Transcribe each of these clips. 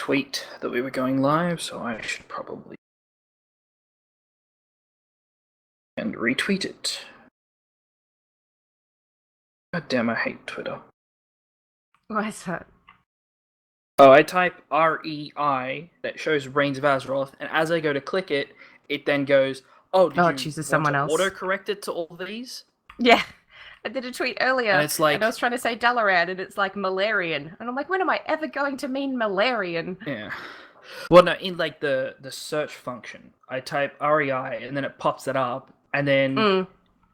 tweet that we were going live, so I should probably and retweet it. God damn, I hate Twitter. Why is that? Oh, I type REI, that shows Reins of Azeroth, and as I go to click it, it then goes, oh, did Oh, you it chooses want someone to else. auto-correct it to all these? Yeah, I did a tweet earlier, And it's like, I was trying to say Dalaran, and it's like Malarian, and I'm like, when am I ever going to mean Malarian? yeah. Well, no, in like the search function, I type REI, and then it pops it up, and then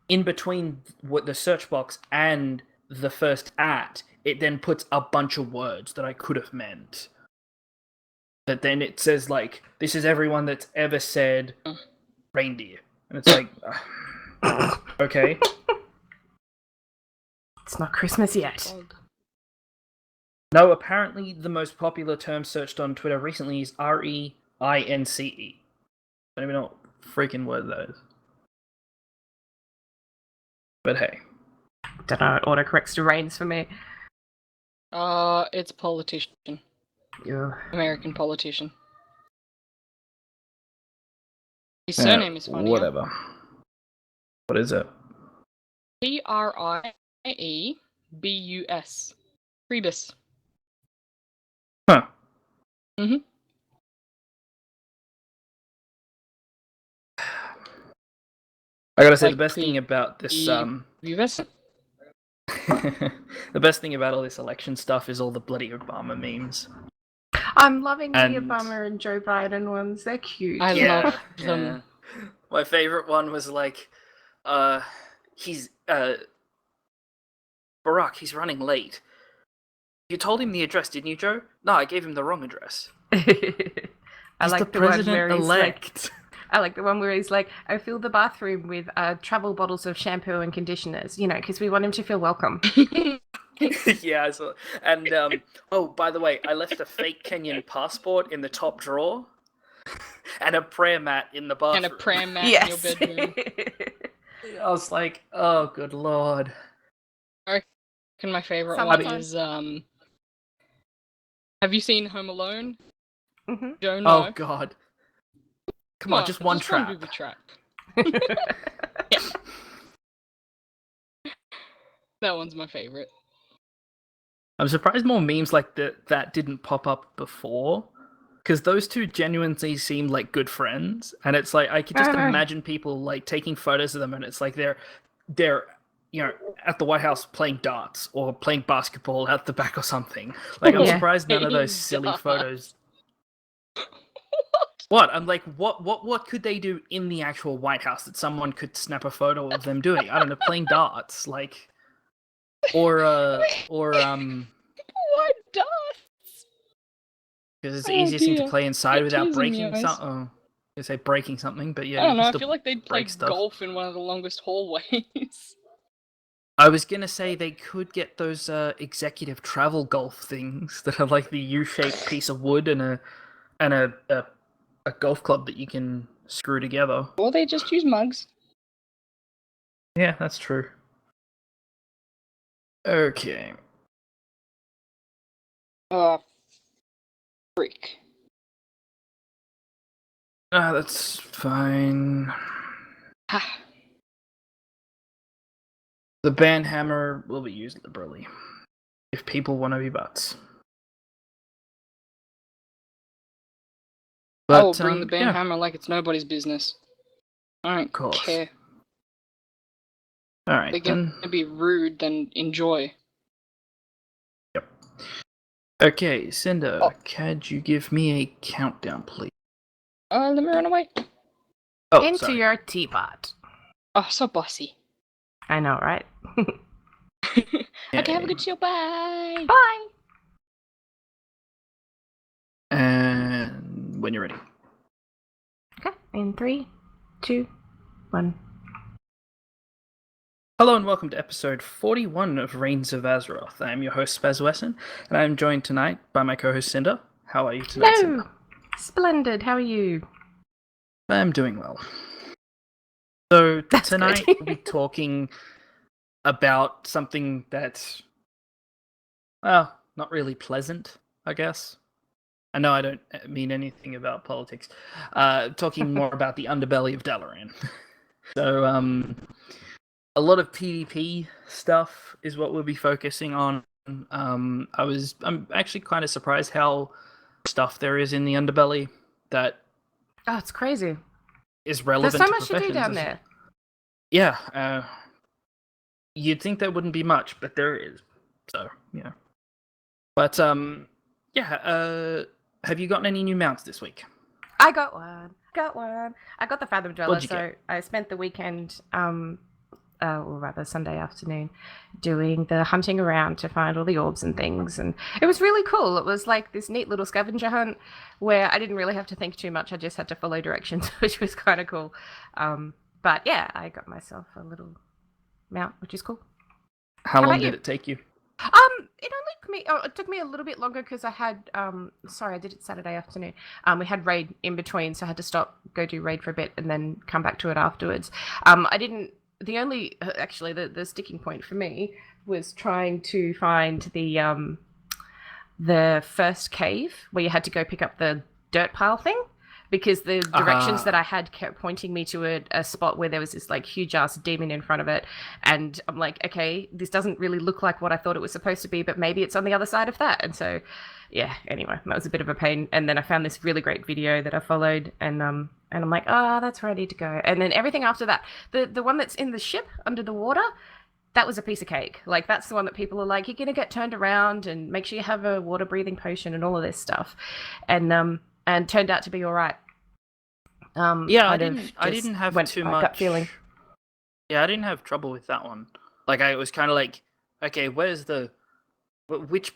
in between what the search box and the first at, it then puts a bunch of words that I could have meant. But then it says, like, this is everyone that's ever said reindeer. And it's like, okay. It's not Christmas yet. No, apparently the most popular term searched on Twitter recently is REINCE. I don't even know what freaking word that is. But hey. Don't know, it autocorrects to Reigns for me. It's a politician. Yeah. American politician. His surname is funny. Whatever. What is it? Prieibus. Priebus. Huh. Mm-hmm. I gotta say, the best thing about this, Priebus? the best thing about all this election stuff is all the bloody Obama memes. I'm loving the Obama and Joe Biden ones. They're cute. I love them. Yeah. My favorite one was like, he's Barack, he's running late. You told him the address, didn't you, Joe? No, I gave him the wrong address. I He's like the president-elect. I like the one where he's like, I fill the bathroom with travel bottles of shampoo and conditioners, because we want him to feel welcome. Yeah, I saw. And oh, by the way, I left a fake Kenyan passport in the top drawer, and a prayer mat in the bathroom. And a prayer mat in your bedroom. I was like, oh, good lord. I reckon my favorite one is have you seen Home Alone? Mm-hmm. Joe, no. Oh god. Come on, just one trap. One movie trap. Yeah. That one's my favorite. I'm surprised more memes like that didn't pop up before, because those two genuinely seem like good friends, and it's like I could just imagine people like taking photos of them, and it's like they're at the White House playing darts or playing basketball out the back or something. Like I'm surprised none of those silly photos. What? I'm like, what could they do in the actual White House that someone could snap a photo of them doing? I don't know, playing darts, like, or What darts? Because it's the easiest thing to play inside without breaking something. Oh, I say breaking something, but yeah. I don't know. I feel like they'd play stuff. golf in one of the longest hallways. I was gonna say they could get those executive travel golf things that are like the U-shaped piece of wood and a golf club that you can screw together. Or they just use mugs. Yeah, that's true. Okay. Freak. That's fine. The banhammer will be used liberally if people want to be butts. But, I will bring the banhammer like it's nobody's business. I don't care. Alright, they're gonna be rude, then enjoy. Yep. Okay, Cinder, could you give me a countdown, please? Let me run away. Oh, Into your teapot. Oh, so bossy. I know, right? Okay, have a good chill. Bye. Bye. And when you're ready. Okay, in 3, 2, 1. Hello and welcome to episode 41 of Reins of Azeroth. I am your host, Spaz Wesson, and I am joined tonight by my co-host, Cinder. How are you tonight, Hello. Cinder? Splendid, how are you? I'm doing well. So That's tonight good. we'll be talking about something that's, well, not really pleasant, I guess. I know I don't mean anything about politics. Talking more about the underbelly of Dalaran. So, a lot of PvP stuff is what we'll be focusing on. I'm actually kind of surprised how stuff there is in the underbelly that it's crazy. Is relevant. There's so much to do down there. Yeah, you'd think there wouldn't be much, but there is. So yeah. But have you gotten any new mounts this week? I got one. I got the Fathom Dweller, so get? I spent the weekend, or rather Sunday afternoon, doing the hunting around to find all the orbs and things, and it was really cool. It was like this neat little scavenger hunt where I didn't really have to think too much. I just had to follow directions, which was kind of cool. But yeah, I got myself a little mount, which is cool. How long did it take you? It took me a little bit longer because I had I did it Saturday afternoon. We had raid in between, so I had to stop, go do raid for a bit, and then come back to it afterwards. The sticking point for me was trying to find the first cave where you had to go pick up the dirt pile thing, because the directions that I had kept pointing me to a spot where there was this like huge ass demon in front of it, and I'm like, okay, this doesn't really look like what I thought it was supposed to be, but maybe it's on the other side of that. And so yeah, anyway, that was a bit of a pain. And then I found this really great video that I followed, and I'm like, that's where I need to go. And then everything after that, the one that's in the ship under the water, that was a piece of cake. Like, that's the one that people are like, you're gonna get turned around and make sure you have a water breathing potion and all of this stuff, and turned out to be all right. I didn't have too much gut feeling. Yeah, I didn't have trouble with that one. Like, I was kind of like, okay, which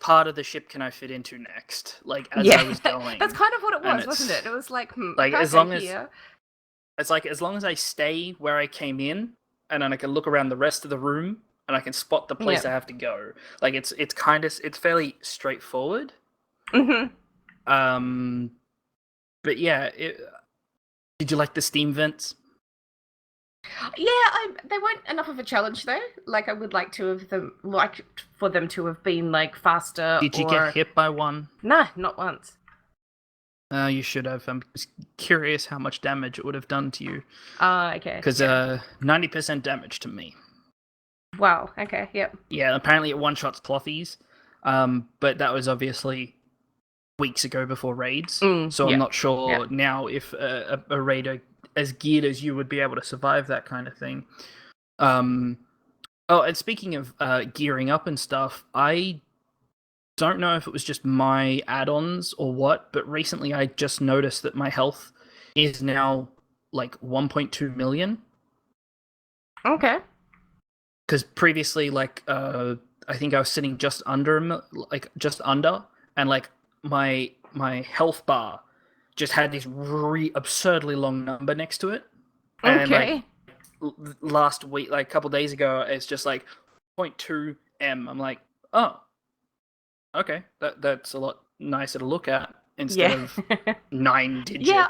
part of the ship can I fit into next? Like, as I was going. That's kind of what it was, wasn't it? It was like, like as long as I stay where I came in, and then I can look around the rest of the room, and I can spot the place I have to go. Like, it's fairly straightforward. Mm-hmm. But yeah, did you like the steam vents? Yeah, they weren't enough of a challenge though. Like, I would like for them to have been like faster. Did you get hit by one? Nah, not once. You should have. I'm curious how much damage it would have done to you. Okay. Because 90% damage to me. Wow. Okay. Yep. Yeah. Apparently, it one shots clothies. But that was obviously weeks ago before raids, so I'm not sure now if a raider as geared as you would be able to survive that kind of thing. And speaking of gearing up and stuff, I don't know if it was just my add-ons or what, but recently I just noticed that my health is now like 1.2 million. Okay. Because previously, like, I think I was sitting just under, and like my health bar just had this really absurdly long number next to it. Okay. And like last week, like a couple days ago, it's just like 0.2 M. I'm like, oh, okay, that's a lot nicer to look at instead of 9 digits. Yeah,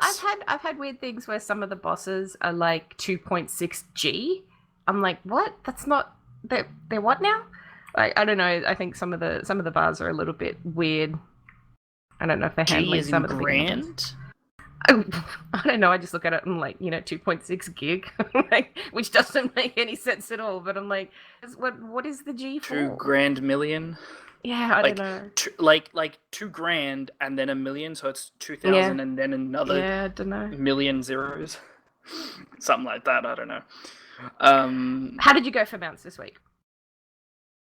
I've had weird things where some of the bosses are like 2.6 G. I'm like, what? That's not they're what now? I don't know. I think some of the bars are a little bit weird. I don't know if they're handling some of the grand. I don't know. I just look at it and like, 2.6 gig, like, which doesn't make any sense at all. But I'm like, what is the G for? 2 grand million. Yeah, I don't know. Like 2 grand and then a million, so it's 2,000 and then another I don't know. million zeros, something like that. I don't know. How did you go for mounts this week?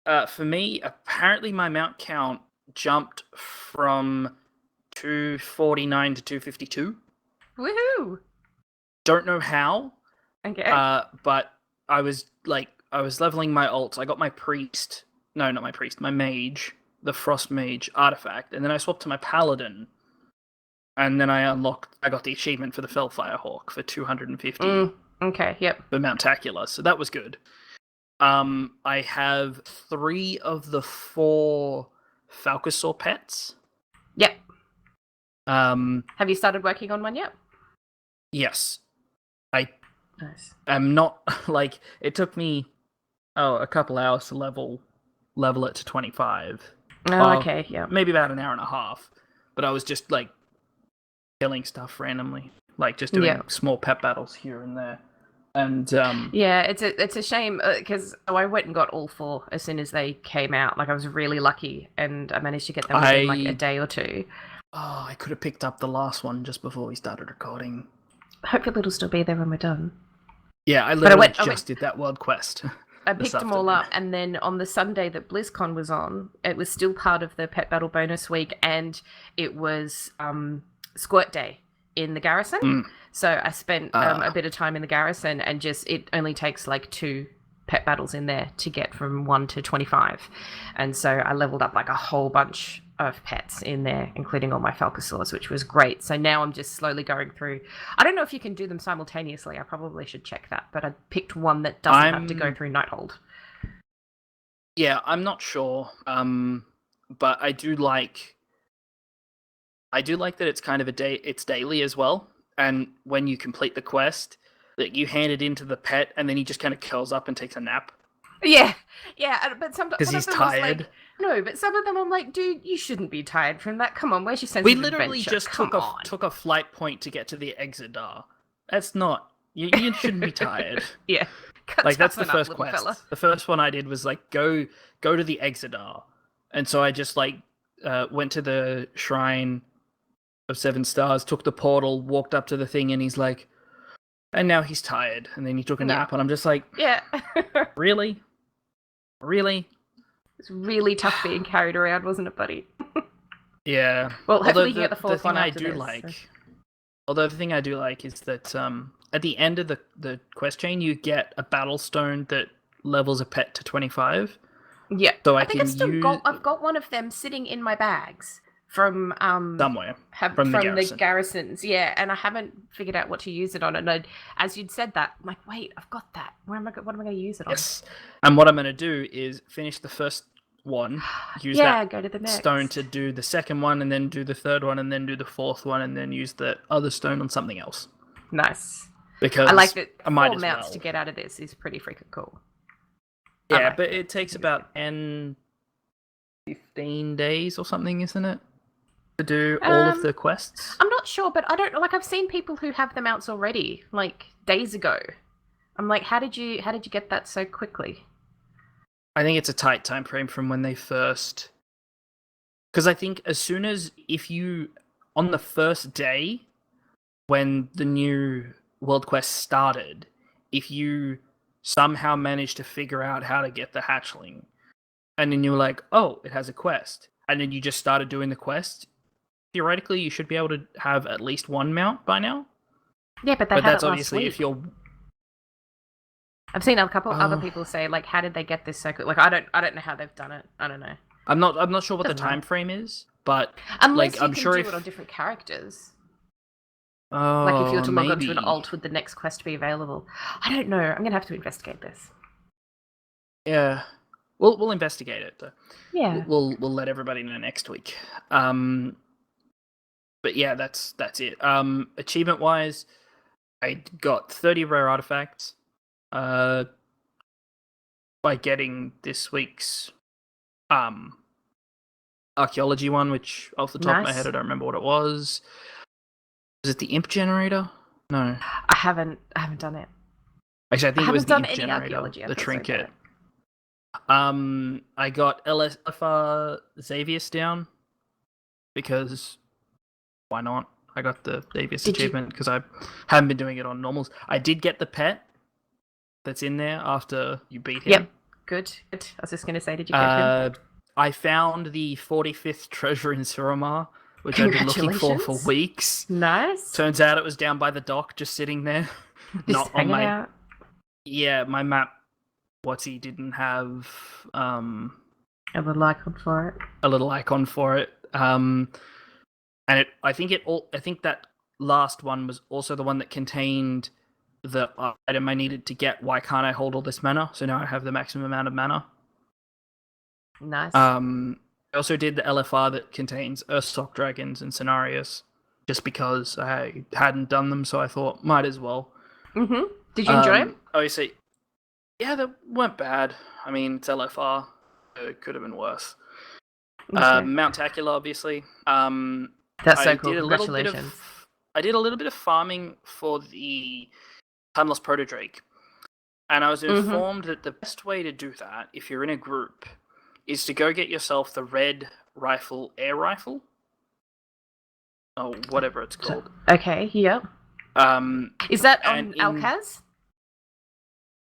For me, apparently my mount count jumped from 249 to 252. Woohoo! Don't know how. Okay. But I was leveling my alts. I got my priest. No, not my priest. My mage, the frost mage artifact, and then I swapped to my paladin. And then I got the achievement for the Fellfire Hawk for 250. Okay. Yep. For Mountacular, so that was good. I have 3 of the 4 Falcosaur pets. Yep. Have you started working on one yet? Yes. Nice. I'm not like, it took me a couple hours to level it to 25. Oh, okay, yeah. Maybe about an hour and a half. But I was just like killing stuff randomly, like just doing small pet battles here and there. And it's a shame because I went and got all 4 as soon as they came out. Like I was really lucky, and I managed to get them within like a day or 2. Oh, I could have picked up the last one just before we started recording. Hopefully it'll still be there when we're done. Yeah, I literally did that world quest. I picked them all up, and then on the Sunday that BlizzCon was on, it was still part of the Pet Battle bonus week, and it was Squirt Day in the garrison. So I spent a bit of time in the garrison, and it only takes like 2 pet battles in there to get from 1 to 25. And so I leveled up like a whole bunch of pets in there, including all my Falcosaurs, which was great. So now I'm just slowly going through. I don't know if you can do them simultaneously. I probably should check that, but I picked one that doesn't have to go through Nighthold. Yeah, I'm not sure. But I do like that it's kind of it's daily as well. And when you complete the quest, that you hand it into the pet, and then he just kind of curls up and takes a nap. Yeah, but sometimes because he's tired. But some of them I'm like, dude, you shouldn't be tired from that. Come on, where's your sense of adventure? We literally just took a flight point to get to the Exodar. That's not you shouldn't be tired. Yeah, like that's the first quest. Fella. The first one I did was like go to the Exodar, and so I just like went to the Shrine of 7 Stars, took the portal, walked up to the thing, and he's like, and now he's tired, and then he took a nap, and I'm just like, really. It's really tough being carried around, wasn't it, buddy? Yeah. Well, hopefully you get the 4th one after this. Although the thing I do like is that at the end of the quest chain, you get a battle stone that levels a pet to 25. Yeah. So I think I've got one of them sitting in my bags from somewhere from the garrisons. Yeah, and I haven't figured out what to use it on. And as you'd said that, I'm like, wait, I've got that. What am I going to use it on? Yes. And what I'm going to do is finish the first one, use that go to the next stone to do the second one, and then do the third one, and then do the 4th one, and then use the other stone on something else. Nice. Because I like that 4 mounts well. To get out of this is pretty freaking cool. Yeah, but it takes about 15 days or something, isn't it? To do all of the quests? I'm not sure, but I don't like. I've seen people who have the mounts already, like days ago. I'm like, how did you get that so quickly? I think it's a tight time frame from when they first. Because I think as soon as on the first day, when the new world quest started, if you somehow managed to figure out how to get the hatchling, and then you were like, oh, it has a quest, and then you just started doing the quest. Theoretically, you should be able to have at least 1 mount by now. Yeah, but that's obviously if you're. I've seen a couple other people say, like, how did they get this so quick? Like, I don't know how they've done it. I don't know. I'm not sure what the time frame is, but unless I'm sure do it on different characters. Oh, like if you were to log maybe. onto an alt, would the next quest be available? I don't know. I'm gonna have to investigate this. Yeah, we'll investigate it. Yeah, we'll let everybody know next week. But yeah, that's it. Achievement wise, I got 30 rare artifacts. By getting this week's archaeology one, which off the top of my head I don't remember what it was. Was it the imp generator? No, I haven't done it. Actually, I think it was the imp generator, the trinket. I got LFR Xavius down because why not? I got the Xavius achievement because I haven't been doing it on normals. I did get the pet that's in there after you beat him. Yep, good. I was just going to say, did you get him? I found the 45th treasure in Suramar, which I've been looking for weeks. Nice. Turns out it was down by the dock, just sitting there. Not on my out. Yeah, my map. He didn't have a little icon for it. And I think that last one was also the one that contained the item I needed to get. Why can't I hold all this mana? So now I have the maximum amount of mana. Nice. I also did the LFR that contains Earthstalk dragons and Cenarius, just because I hadn't done them, so I thought might as well. Mm-hmm. Did you enjoy them? Obviously, yeah, they weren't bad. I mean, it's LFR. It could have been worse. Okay. Mount Tacula, obviously. That's so cool. Congratulations. I did a little bit of farming for the Timeless Protodrake, and I was informed that the best way to do that, if you're in a group, is to go get yourself the red rifle, air rifle, or whatever it's called. Okay, yep. Is that on Alcaz?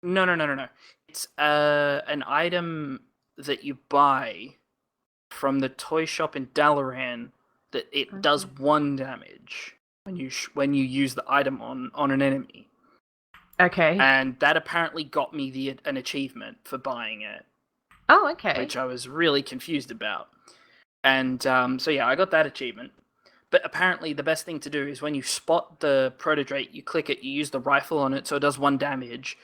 No. It's an item that you buy from the toy shop in Dalaran that it does 1 damage when you use the item on an enemy. Okay. And that apparently got me an achievement for buying it. Oh, okay. Which I was really confused about. And so yeah, I got that achievement. But apparently the best thing to do is when you spot the Protodrake, you click it, you use the rifle on it so it does 1 damage,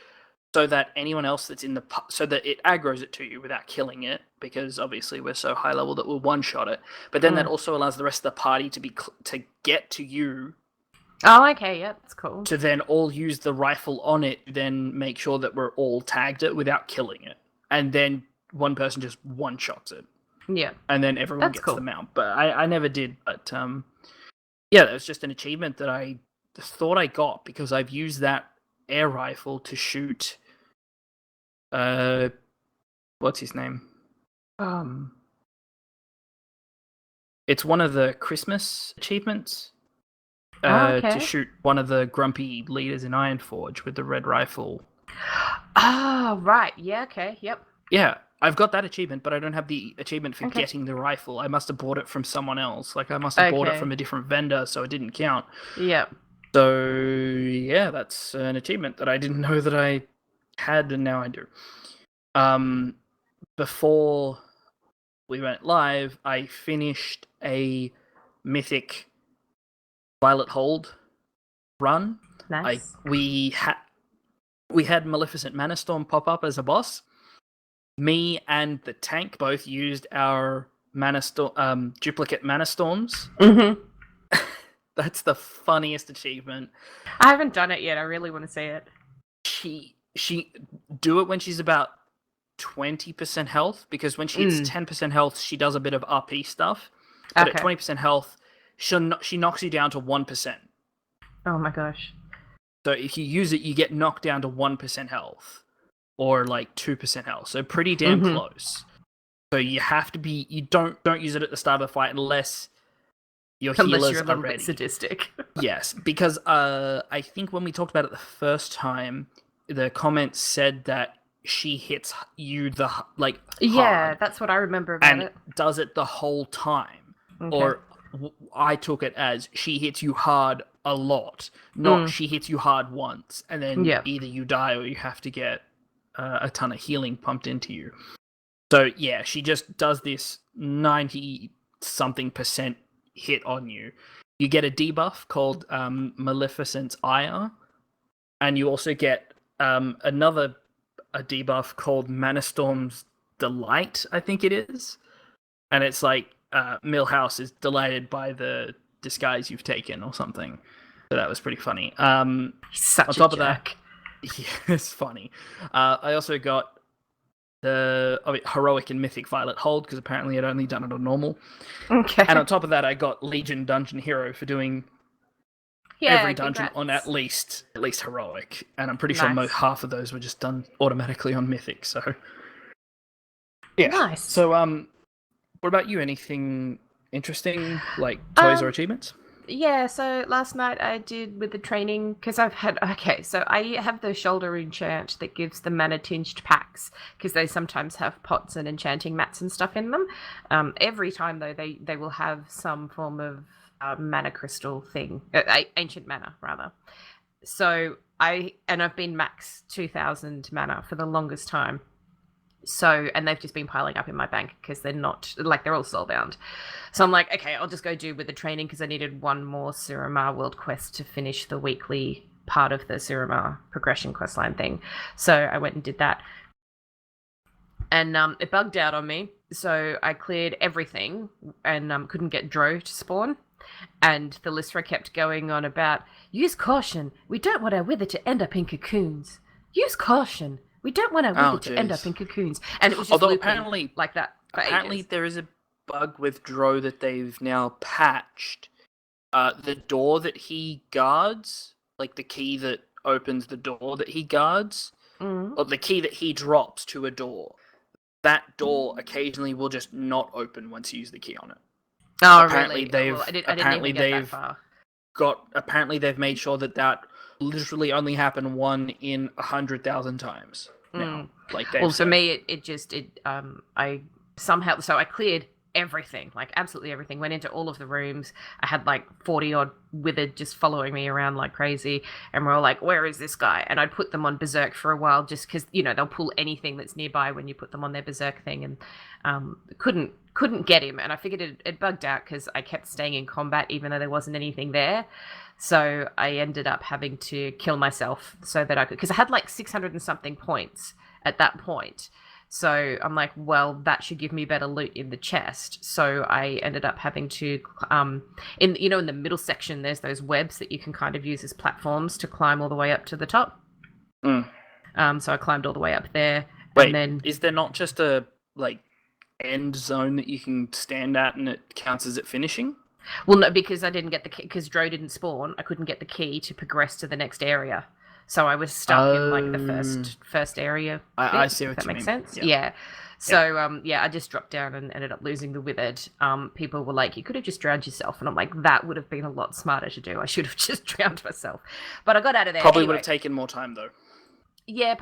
so that anyone else that's in so that it aggroes it to you without killing it, because obviously we're so high level that we'll one-shot it. But then that also allows the rest of the party to get to you. Oh, okay, yeah, that's cool. To then all use the rifle on it, then make sure that we're all tagged it without killing it. And then one person just one-shots it. Yeah. And then everyone gets the mount. But I never did. But yeah, that was just an achievement that I thought I got because I've used that air rifle to shoot what's his name? It's one of the Christmas achievements. To shoot one of the grumpy leaders in Ironforge with the red rifle. Ah, right. Yeah, okay. Yep. Yeah, I've got that achievement, but I don't have the achievement for getting the rifle. I must have bought it from someone else. Like, I must have bought it from a different vendor, so it didn't count. Yep. So, yeah, that's an achievement that I didn't know that I had, and now I do. Before we went live, I finished a Mythic Violet Hold run. Nice. We had Maleficent Manastorm pop up as a boss. Me and the tank both used our duplicate Manastorms. Mm-hmm. That's the funniest achievement. I haven't done it yet. I really want to see it. She do it when she's about 20% health, because when she hits 10% health, she does a bit of RP stuff. But at 20% health, she knocks you down to 1%. Oh my gosh. So if you use it, you get knocked down to 1% health. Or like 2% health. So pretty damn close. So you have to be... You don't use it at the start of the fight unless your healers you're a little ready. Bit sadistic. Yes, because I think when we talked about it the first time, the comments said that she hits you hard. Yeah, that's what I remember about it. And does it the whole time. Okay. Or I took it as she hits you hard a lot, not she hits you hard once, and then either you die or you have to get a ton of healing pumped into you. So yeah, she just does this 90-something% hit on you. You get a debuff called Maleficent's Ire, and you also get a debuff called Manastorm's Delight, I think it is. And it's like Millhouse is delighted by the disguise you've taken or something. So that was pretty funny. Such on top a jerk. Of that, yeah, it's funny. I also got the Heroic and Mythic Violet Hold, because apparently I'd only done it on normal. Okay. And on top of that, I got Legion Dungeon Hero for doing every dungeon on at least Heroic. And I'm pretty sure half of those were just done automatically on Mythic, so... Yeah. Nice. So, what about you? Anything interesting, like toys or achievements? Yeah, so last night I did with the training, because I have the shoulder enchant that gives the mana tinged packs, because they sometimes have pots and enchanting mats and stuff in them. Every time though, they will have some form of mana crystal thing, ancient mana rather. So I've been max 2,000 mana for the longest time. So, and they've just been piling up in my bank because they're all soulbound. So I'm like, okay, I'll just go do with the training, because I needed one more Suramar world quest to finish the weekly part of the Suramar progression questline thing. So I went and did that. And it bugged out on me. So I cleared everything and couldn't get Dro to spawn. And the Lysra kept going on about, use caution. We don't want our wither to end up in cocoons. Use caution. We don't want our wither to end up in cocoons. And it was just apparently like that. Apparently there is a bug with Dro that they've now patched, the door that he guards, like the key that opens the door that he guards, or the key that he drops to a door, that door occasionally will just not open once you use the key on it. Oh, apparently really? I didn't even get that far. Apparently they've made sure that literally only happened 1 in 100,000 times now. Like they've for me, I somehow, so I cleared everything, like absolutely everything, went into all of the rooms. I had like 40 odd withered just following me around like crazy, and we're all like, where is this guy? And I'd put them on berserk for a while just because, you know, they'll pull anything that's nearby when you put them on their berserk thing, and couldn't get him. And I figured it bugged out because I kept staying in combat even though there wasn't anything there. So I ended up having to kill myself so that I could, because I had like 600 and something points at that point. So I'm like, well, that should give me better loot in the chest. So I ended up having to, in the middle section, there's those webs that you can kind of use as platforms to climb all the way up to the top. So I climbed all the way up there. Wait, and then is there not just a like end zone that you can stand at and it counts as it finishing? Well, no, because I didn't get the key, because Dro didn't spawn. I couldn't get the key to progress to the next area. So I was stuck in like the first area. I see what that you makes mean. sense. Yeah. So I just dropped down and ended up losing the withered. People were like, you could have just drowned yourself, and I'm like, that would have been a lot smarter to do. I should have just drowned myself. But I got out of there. Probably anyway. Would have taken more time though. Yeah,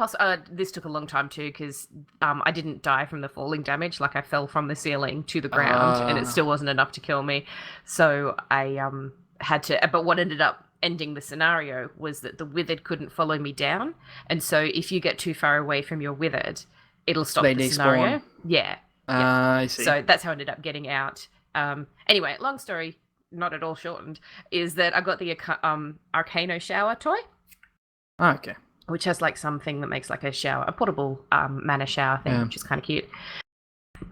this took a long time too because I didn't die from the falling damage. Like I fell from the ceiling to the ground, and it still wasn't enough to kill me. So I had to. But what ended up ending the scenario was that the withered couldn't follow me down, and so if you get too far away from your withered, it'll stop the scenario. Yeah. I see. So that's how I ended up getting out. Anyway, long story, not at all shortened, is that I got the Arcano shower toy. Oh, okay. Which has like something that makes like a portable mana shower thing, which is kind of cute.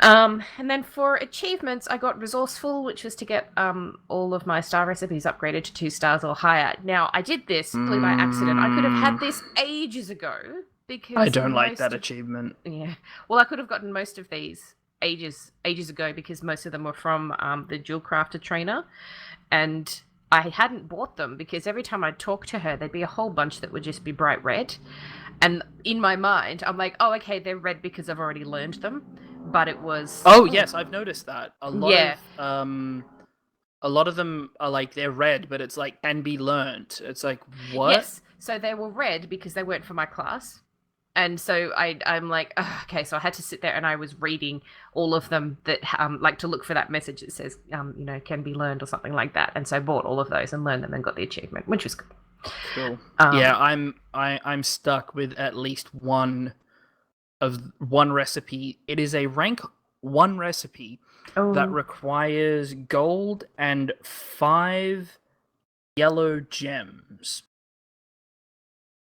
And then for achievements, I got Resourceful, which was to get all of my star recipes upgraded to 2 stars or higher. Now, I did this simply by accident. I could have had this ages ago because I don't like that achievement. Yeah. Well, I could have gotten most of these ages ago because most of them were from the Jewel Crafter trainer, and I hadn't bought them because every time I'd talk to her, there'd be a whole bunch that would just be bright red. And in my mind, I'm like, oh, okay, they're red because I've already learned them. But it was... Oh, yes, I've noticed that. A lot of them are like, they're red, but it's like, can be learned. It's like, what? Yes, so they were red because they weren't for my class. And so I'm like, oh, okay, so I had to sit there and I was reading all of them that like to look for that message that says, can be learned or something like that. And so I bought all of those and learned them and got the achievement, which was good. Cool. Yeah, I'm stuck with at least one recipe. It is a rank 1 recipe that requires gold and 5 yellow gems.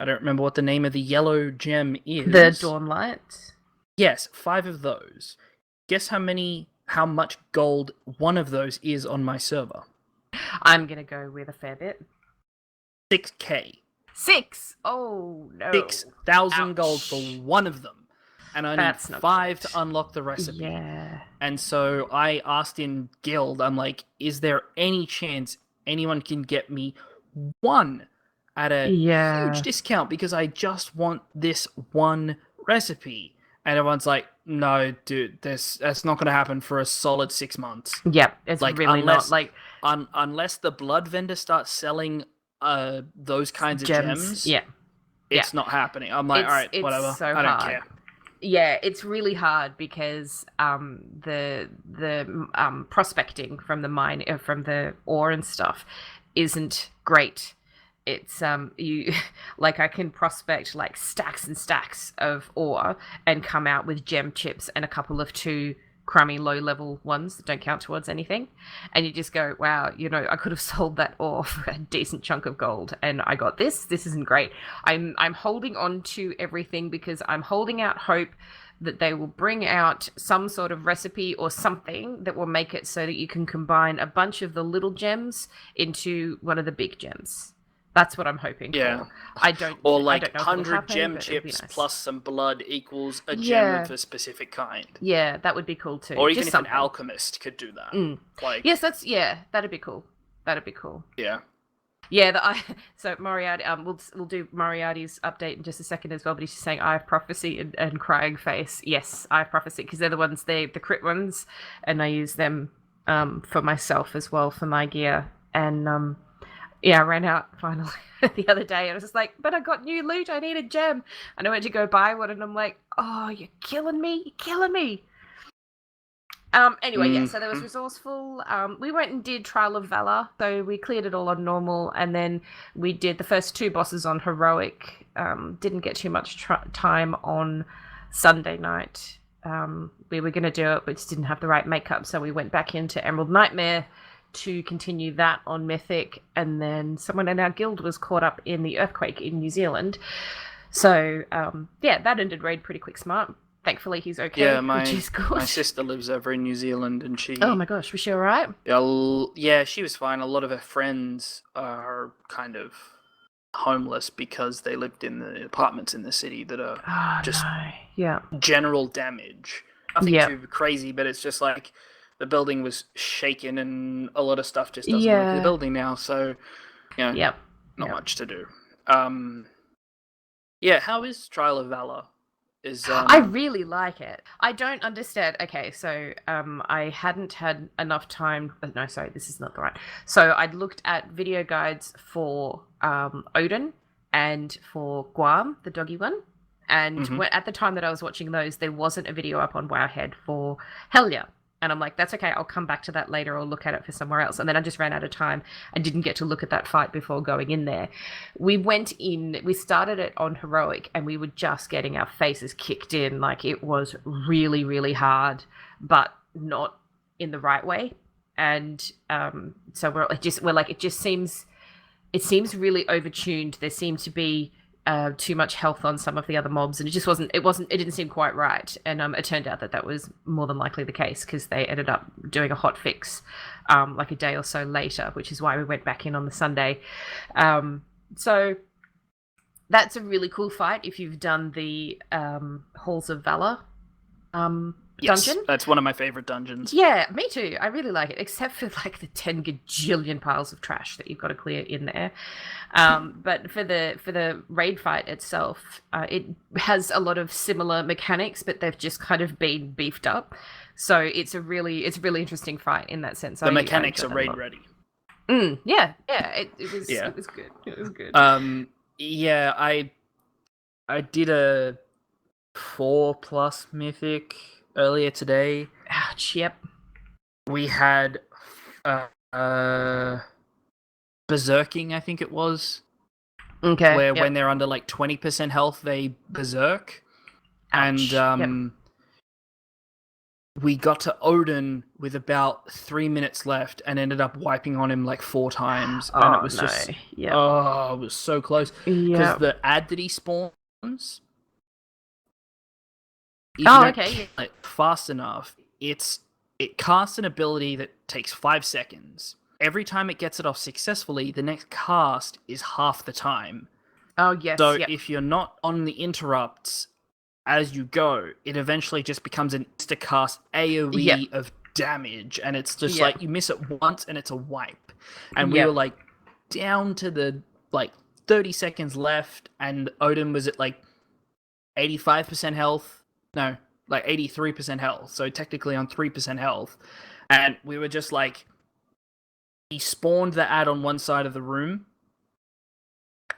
I don't remember what the name of the yellow gem is. The Dawnlight? Yes, 5 of those. Guess how much gold one of those is on my server? I'm going to go with a fair bit. 6k. 6? Oh, no. 6,000 gold for one of them. And I need 5 to unlock the recipe. Yeah. And so I asked in guild, I'm like, is there any chance anyone can get me 1 at a huge discount because I just want this 1 recipe? And everyone's like, no, dude, that's not going to happen for a solid 6 months. Yep, it's like, really not like... unless the blood vendor starts selling those kinds of gems, it's not happening. I'm like, all right, whatever, so I don't care. Yeah, it's really hard because the prospecting from the mine, from the ore and stuff, isn't great. It's I can prospect like stacks and stacks of ore and come out with gem chips and a couple of 2 crummy low-level ones that don't count towards anything, and you just go, wow, I could have sold that ore for a decent chunk of gold, and I got this isn't great. I'm holding on to everything because I'm holding out hope that they will bring out some sort of recipe or something that will make it so that you can combine a bunch of the little gems into one of the big gems. That's what I'm hoping for. I don't know 100 gem chips plus some blood equals a gem of a specific kind. Yeah, that would be cool too. Or even if an alchemist could do that. Yes, that'd be cool. That'd be cool. Yeah. Yeah, so Moriarty, we'll do Moriarty's update in just a second as well, but he's just saying Eye of Prophecy and Crying Face. Yes, Eye of Prophecy, because they're the crit ones, and I use them for myself as well for my gear. And I ran out finally the other day, and I was just like, but I got new loot, I need a gem. And I went to go buy one, and I'm like, oh, you're killing me. Anyway, yeah, so there was Resourceful. We went and did Trial of Valor, so we cleared it all on normal, and then we did the first 2 bosses on Heroic. Didn't get too much time on Sunday night. We were going to do it, but just didn't have the right makeup, so we went back into Emerald Nightmare to continue that on Mythic, and then someone in our guild was caught up in the earthquake in New Zealand. So, that ended raid pretty quick smart. Thankfully, he's okay, which is good. My sister lives over in New Zealand, and she... Oh my gosh, was she alright? Yeah, she was fine. A lot of her friends are kind of homeless because they lived in the apartments in the city that are general damage. Nothing too crazy, but it's just like the building was shaken and a lot of stuff just doesn't work in the building now, so, not much to do. How is Trial of Valor? I really like it. I don't understand. Okay, so I hadn't had enough time. No, sorry, this is not the right. So I'd looked at video guides for Odin and for Guam, the doggy one. And at the time that I was watching those, there wasn't a video up on Wowhead for Helya. And I'm like, that's okay, I'll come back to that later or look at it for somewhere else. And then I just ran out of time and didn't get to look at that fight before going in there. We started it on Heroic, and we were just getting our faces kicked in. Like, it was really, really hard, but not in the right way. And so it seems really overtuned. There seemed to be too much health on some of the other mobs, and it didn't seem quite right. And it turned out that was more than likely the case, because they ended up doing a hot fix like a day or so later, which is why we went back in on the Sunday. So that's a really cool fight if you've done the Halls of Valor dungeon. That's one of my favorite dungeons. Yeah, me too. I really like it, except for like the 10 gajillion piles of trash that you've got to clear in there. But for the raid fight itself, it has a lot of similar mechanics, but they've just kind of been beefed up. So it's a really interesting fight in that sense. The mechanics are raid ready. It was good. It was good. I did a 4+ mythic earlier today. Ouch, yep. We had berserking, I think it was. Okay. Where when they're under like 20% health, they berserk. Ouch. And we got to Odin with about 3 minutes left and ended up wiping on him like 4 times. And it was just... Oh, it was so close. Because the ad that he spawns... fast enough, it casts an ability that takes 5 seconds. Every time it gets it off successfully, the next cast is half the time. Oh, yes. So if you're not on the interrupts as you go, it eventually just becomes an insta-cast AoE of damage, and it's just like, you miss it once and it's a wipe. And we were like down to the like 30 seconds left, and Odin was at like 85% health. No, like 83% health, so technically on 3% health. And we were just like, he spawned the ad on one side of the room,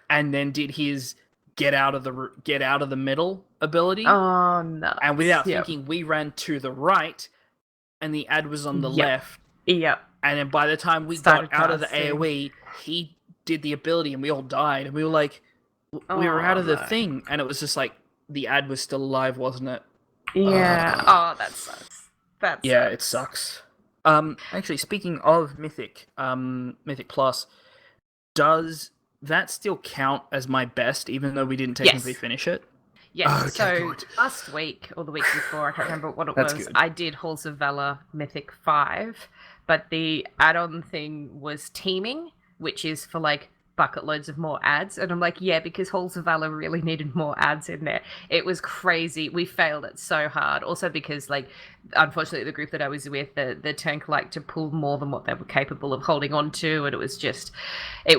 and then did his get out of the middle ability. Oh no! And without thinking, we ran to the right, and the ad was on the left. Yep. And then by the time we got out of the AoE, he did the ability, and we all died. And we were like, we were out of the thing, and it was just like, the ad was still alive, wasn't it? Yeah. Oh, that sucks. It sucks. Actually, speaking of Mythic, Mythic Plus, does that still count as my best, even though we didn't technically finish it? Yes. Oh, okay, so good. last week or the week before, I can't remember what it That's was. good. I did Halls of Valor Mythic 5, but the add-on thing was teaming, which is for like bucket loads of more ads. And I'm like, yeah, because Halls of Valor really needed more ads in there. It was crazy. We failed it so hard. Also because, like, unfortunately, the group that I was with, the tank liked to pull more than what they were capable of holding on to, and it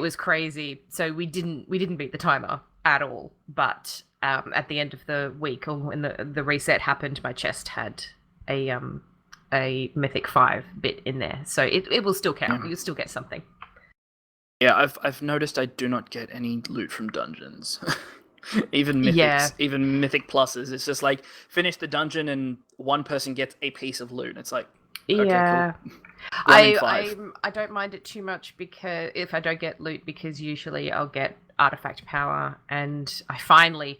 was crazy. So we didn't beat the timer at all. But at the end of the week, or when the reset happened, my chest had a Mythic 5 bit in there. So it will still count. You'll still get something. Yeah, I've noticed I do not get any loot from dungeons. Even mythics, even mythic pluses. It's just like finish the dungeon and one person gets a piece of loot. It's like, okay, cool. I don't mind it too much because if I don't get loot, because usually I'll get artifact power, and I finally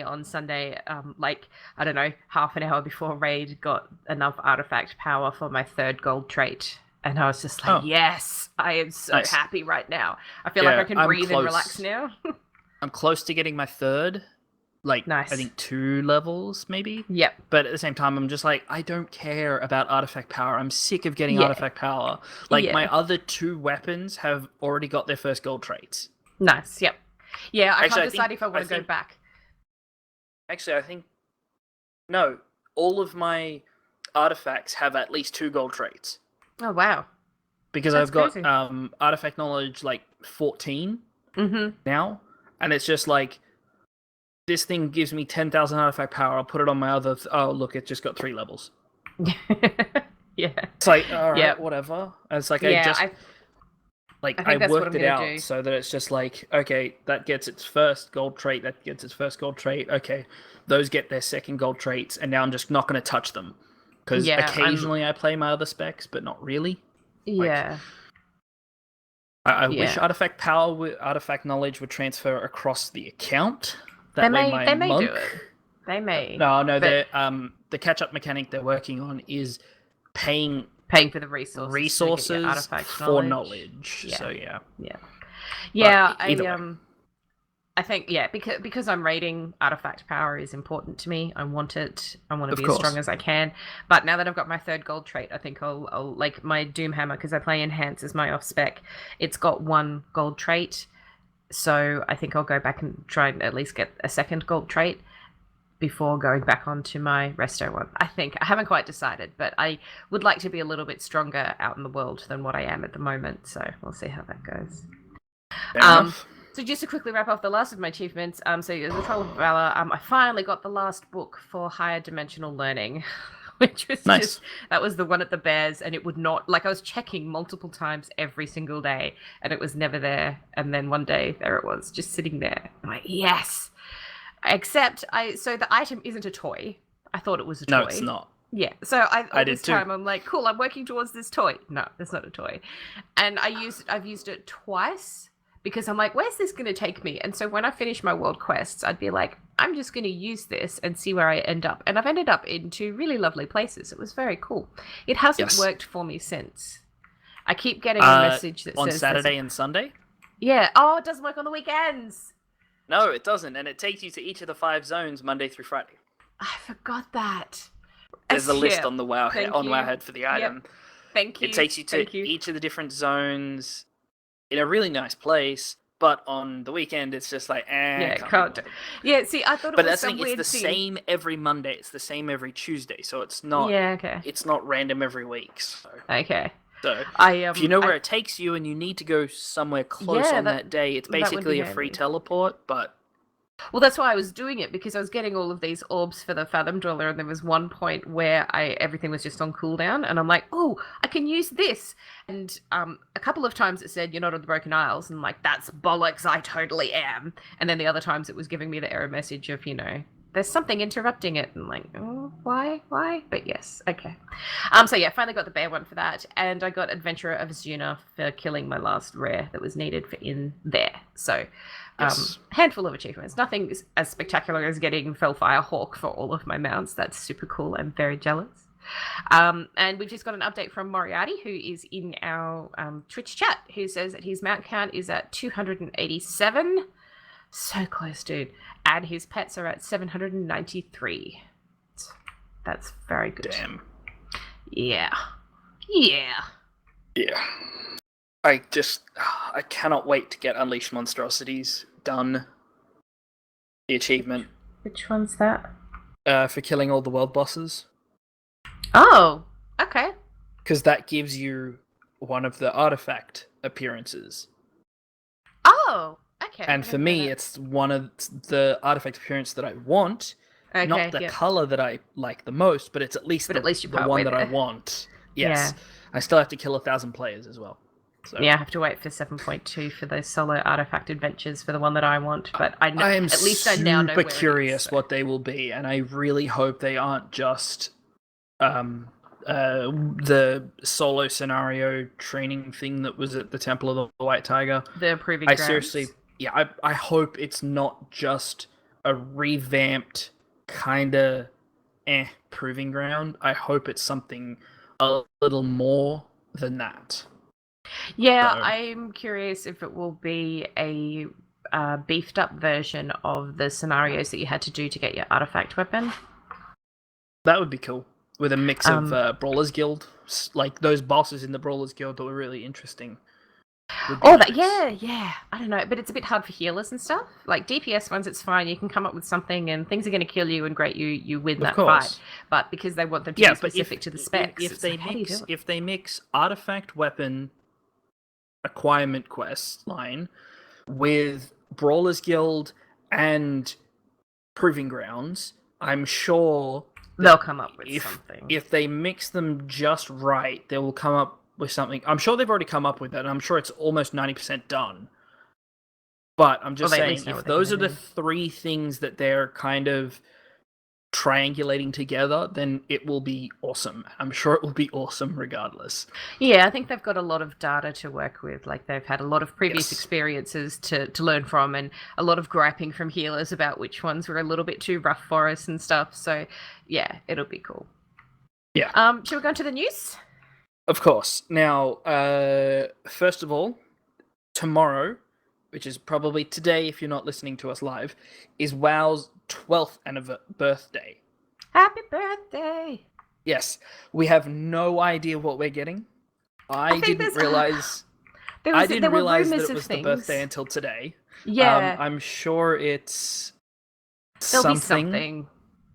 on Sunday, like, I don't know, half an hour before raid, got enough artifact power for my 3rd gold trait. And I was just like, yes, I am so happy right now. I feel like I can breathe and relax now. I'm close to getting my 3rd. Like, I think 2 levels, maybe? Yep. But at the same time, I'm just like, I don't care about artifact power. I'm sick of getting artifact power. Like, my other 2 weapons have already got their 1st gold traits. Nice, yep. Yeah, I can't decide if I want to go back. Actually, I think... No, all of my artifacts have at least 2 gold traits. Oh, wow. Because I've got artifact knowledge, like, 14 now. And it's just like, this thing gives me 10,000 artifact power. I'll put it on my other... oh, look, it just got 3 levels. Yeah. It's like, all right, whatever. And it's like, I worked it out so that it's just like, okay, that gets its 1st gold trait, that gets its 1st gold trait. Okay, those get their 2nd gold traits, and now I'm just not going to touch them. Because occasionally I play my other specs, but not really. Yeah. I wish artifact power, artifact knowledge would transfer across the account. They may do it. They may. No, the catch-up mechanic they're working on is paying for the resources for knowledge. Yeah. So yeah. Yeah, I think because I'm raiding, artifact power is important to me. I want it. I want to be as strong as I can. But now that I've got my 3rd gold trait, I think I'll like my Doom Hammer, because I play Enhance as my off spec. It's got 1 gold trait, so I think I'll go back and try and at least get a 2nd gold trait before going back onto my resto one. I think I haven't quite decided, but I would like to be a little bit stronger out in the world than what I am at the moment. So we'll see how that goes. Fair enough. So just to quickly wrap off the last of my achievements, so the Troll of Valor, I finally got the last book for higher dimensional learning, which was nice. That was the one at the Bears, and it would not, like, I was checking multiple times every single day, and it was never there. And then one day, there it was, just sitting there. I'm like, yes! Except, so the item isn't a toy. I thought it was a toy. No, it's not. Yeah, so this time too. I'm like, cool, I'm working towards this toy. No, that's not a toy. And I've used it twice, because I'm like, where's this going to take me? And so when I finish my world quests, I'd be like, I'm just going to use this and see where I end up. And I've ended up in 2 really lovely places. It was very cool. It hasn't worked for me since. I keep getting a message that on says... On Saturday and Sunday? Yeah. Oh, it doesn't work on the weekends. No, it doesn't. And it takes you to each of the 5 zones Monday through Friday. I forgot that. There's a list on the Wowhead for the item. Yep. Thank you. It takes you to each of the different zones in a really nice place, but on the weekend it's just like, can't do it. Yeah, see, I thought it was some weird thing. It's the same every Monday, it's the same every Tuesday, so it's not it's not random every week. So. Okay. So if you know where it takes you and you need to go somewhere close on that day, it's basically a free teleport, but... Well, that's why I was doing it, because I was getting all of these orbs for the Fathom Dweller, and there was one point where everything was just on cooldown, and I'm like, oh, I can use this. And a couple of times it said, you're not on the Broken Isles, and I'm like, that's bollocks, I totally am. And then the other times it was giving me the error message of, there's something interrupting it. And I'm like, oh, why? But yes, okay. So yeah, finally got the bear one for that, and I got Adventurer of Zuna for killing my last rare that was needed for in there. So... handful of achievements. Nothing as spectacular as getting Fellfire Hawk for all of my mounts. That's super cool. I'm very jealous. And we've just got an update from Moriarty, who is in our Twitch chat, who says that his mount count is at 287. So close, dude. And his pets are at 793. That's very good. Damn. Yeah. I cannot wait to get Unleashed Monstrosities done. The achievement. Which one's that? For killing all the world bosses. Oh, okay. Because that gives you one of the artifact appearances. Oh, okay. And for me, it's one of the artifact appearance that I want. Okay, not the color that I like the most, but it's at least the one that I want. Yes. Yeah. I still have to kill 1,000 players as well. So. Yeah, I have to wait for 7.2 for those solo artifact adventures for the one that I want. But I know, I am at least I now know super curious what they will be, and I really hope they aren't just the solo scenario training thing that was at the Temple of the White Tiger. The proving grounds. Seriously, yeah, I hope it's not just a revamped kinda proving ground. I hope it's something a little more than that. Yeah, so. I'm curious if it will be a beefed up version of the scenarios that you had to do to get your artifact weapon. That would be cool. With a mix of Brawlers Guild, like those bosses in the Brawlers Guild that were really interesting. Nice. Yeah. I don't know, but it's a bit hard for healers and stuff. Like DPS ones, it's fine. You can come up with something, and things are going to kill you, and great, you win that fight. But because they want them to be specific to the specs, if they mix artifact weapon acquirement quest line with Brawlers Guild and Proving Grounds, I'm sure they'll come up with something. If they mix them just right, they will come up with something. I'm sure they've already come up with it, and I'm sure it's almost 90% done. But I'm just saying, if those are the three things that they're kind of triangulating together, then it will be awesome. I'm sure it will be awesome regardless. Yeah, I think they've got a lot of data to work with. Like, they've had a lot of previous experiences to learn from, and a lot of griping from healers about which ones were a little bit too rough for us and stuff. So, yeah, it'll be cool. Yeah. Shall we go into the news? Of course. Now, first of all, tomorrow, which is probably today if you're not listening to us live, is WoW's 12th birthday. Happy birthday! Yes. We have no idea what we're getting. I didn't realize that it was the birthday until today. Yeah. I'm sure it's There'll be something.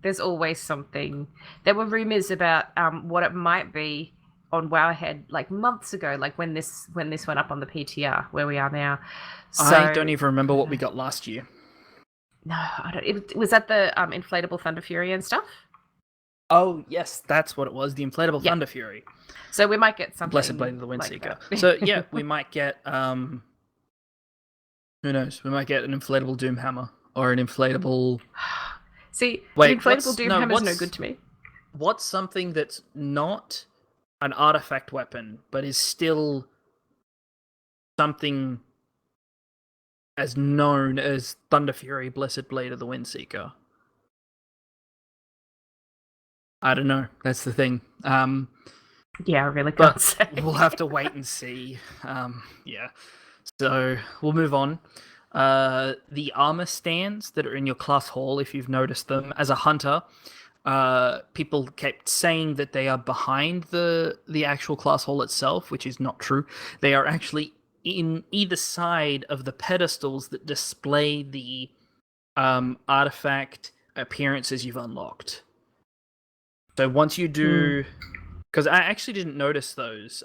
There's always something. There were rumors about what it might be on Wowhead like months ago, like when this went up on the PTR where we are now. So, I don't even remember what we got last year. No, I don't. It was that the inflatable Thunder Fury and stuff. Oh yes, that's what it was. The inflatable Thunder Fury. So we might get something. Blessed Blade of the Windseeker. So yeah, we might get who knows? We might get an inflatable Doomhammer or an inflatable. See, the inflatable Doomhammer is no good to me. What's something that's not an artifact weapon, but is still something as known as Thunder Fury, Blessed Blade of the Windseeker? I don't know. That's the thing. Yeah, I really can't say. We'll have to wait and see. Yeah. So we'll move on. The armor stands that are in your class hall, if you've noticed them, as a hunter, people kept saying that they are behind the actual class hall itself, which is not true. They are actually in either side of the pedestals that display the artifact appearances you've unlocked. So once you do, because I actually didn't notice those.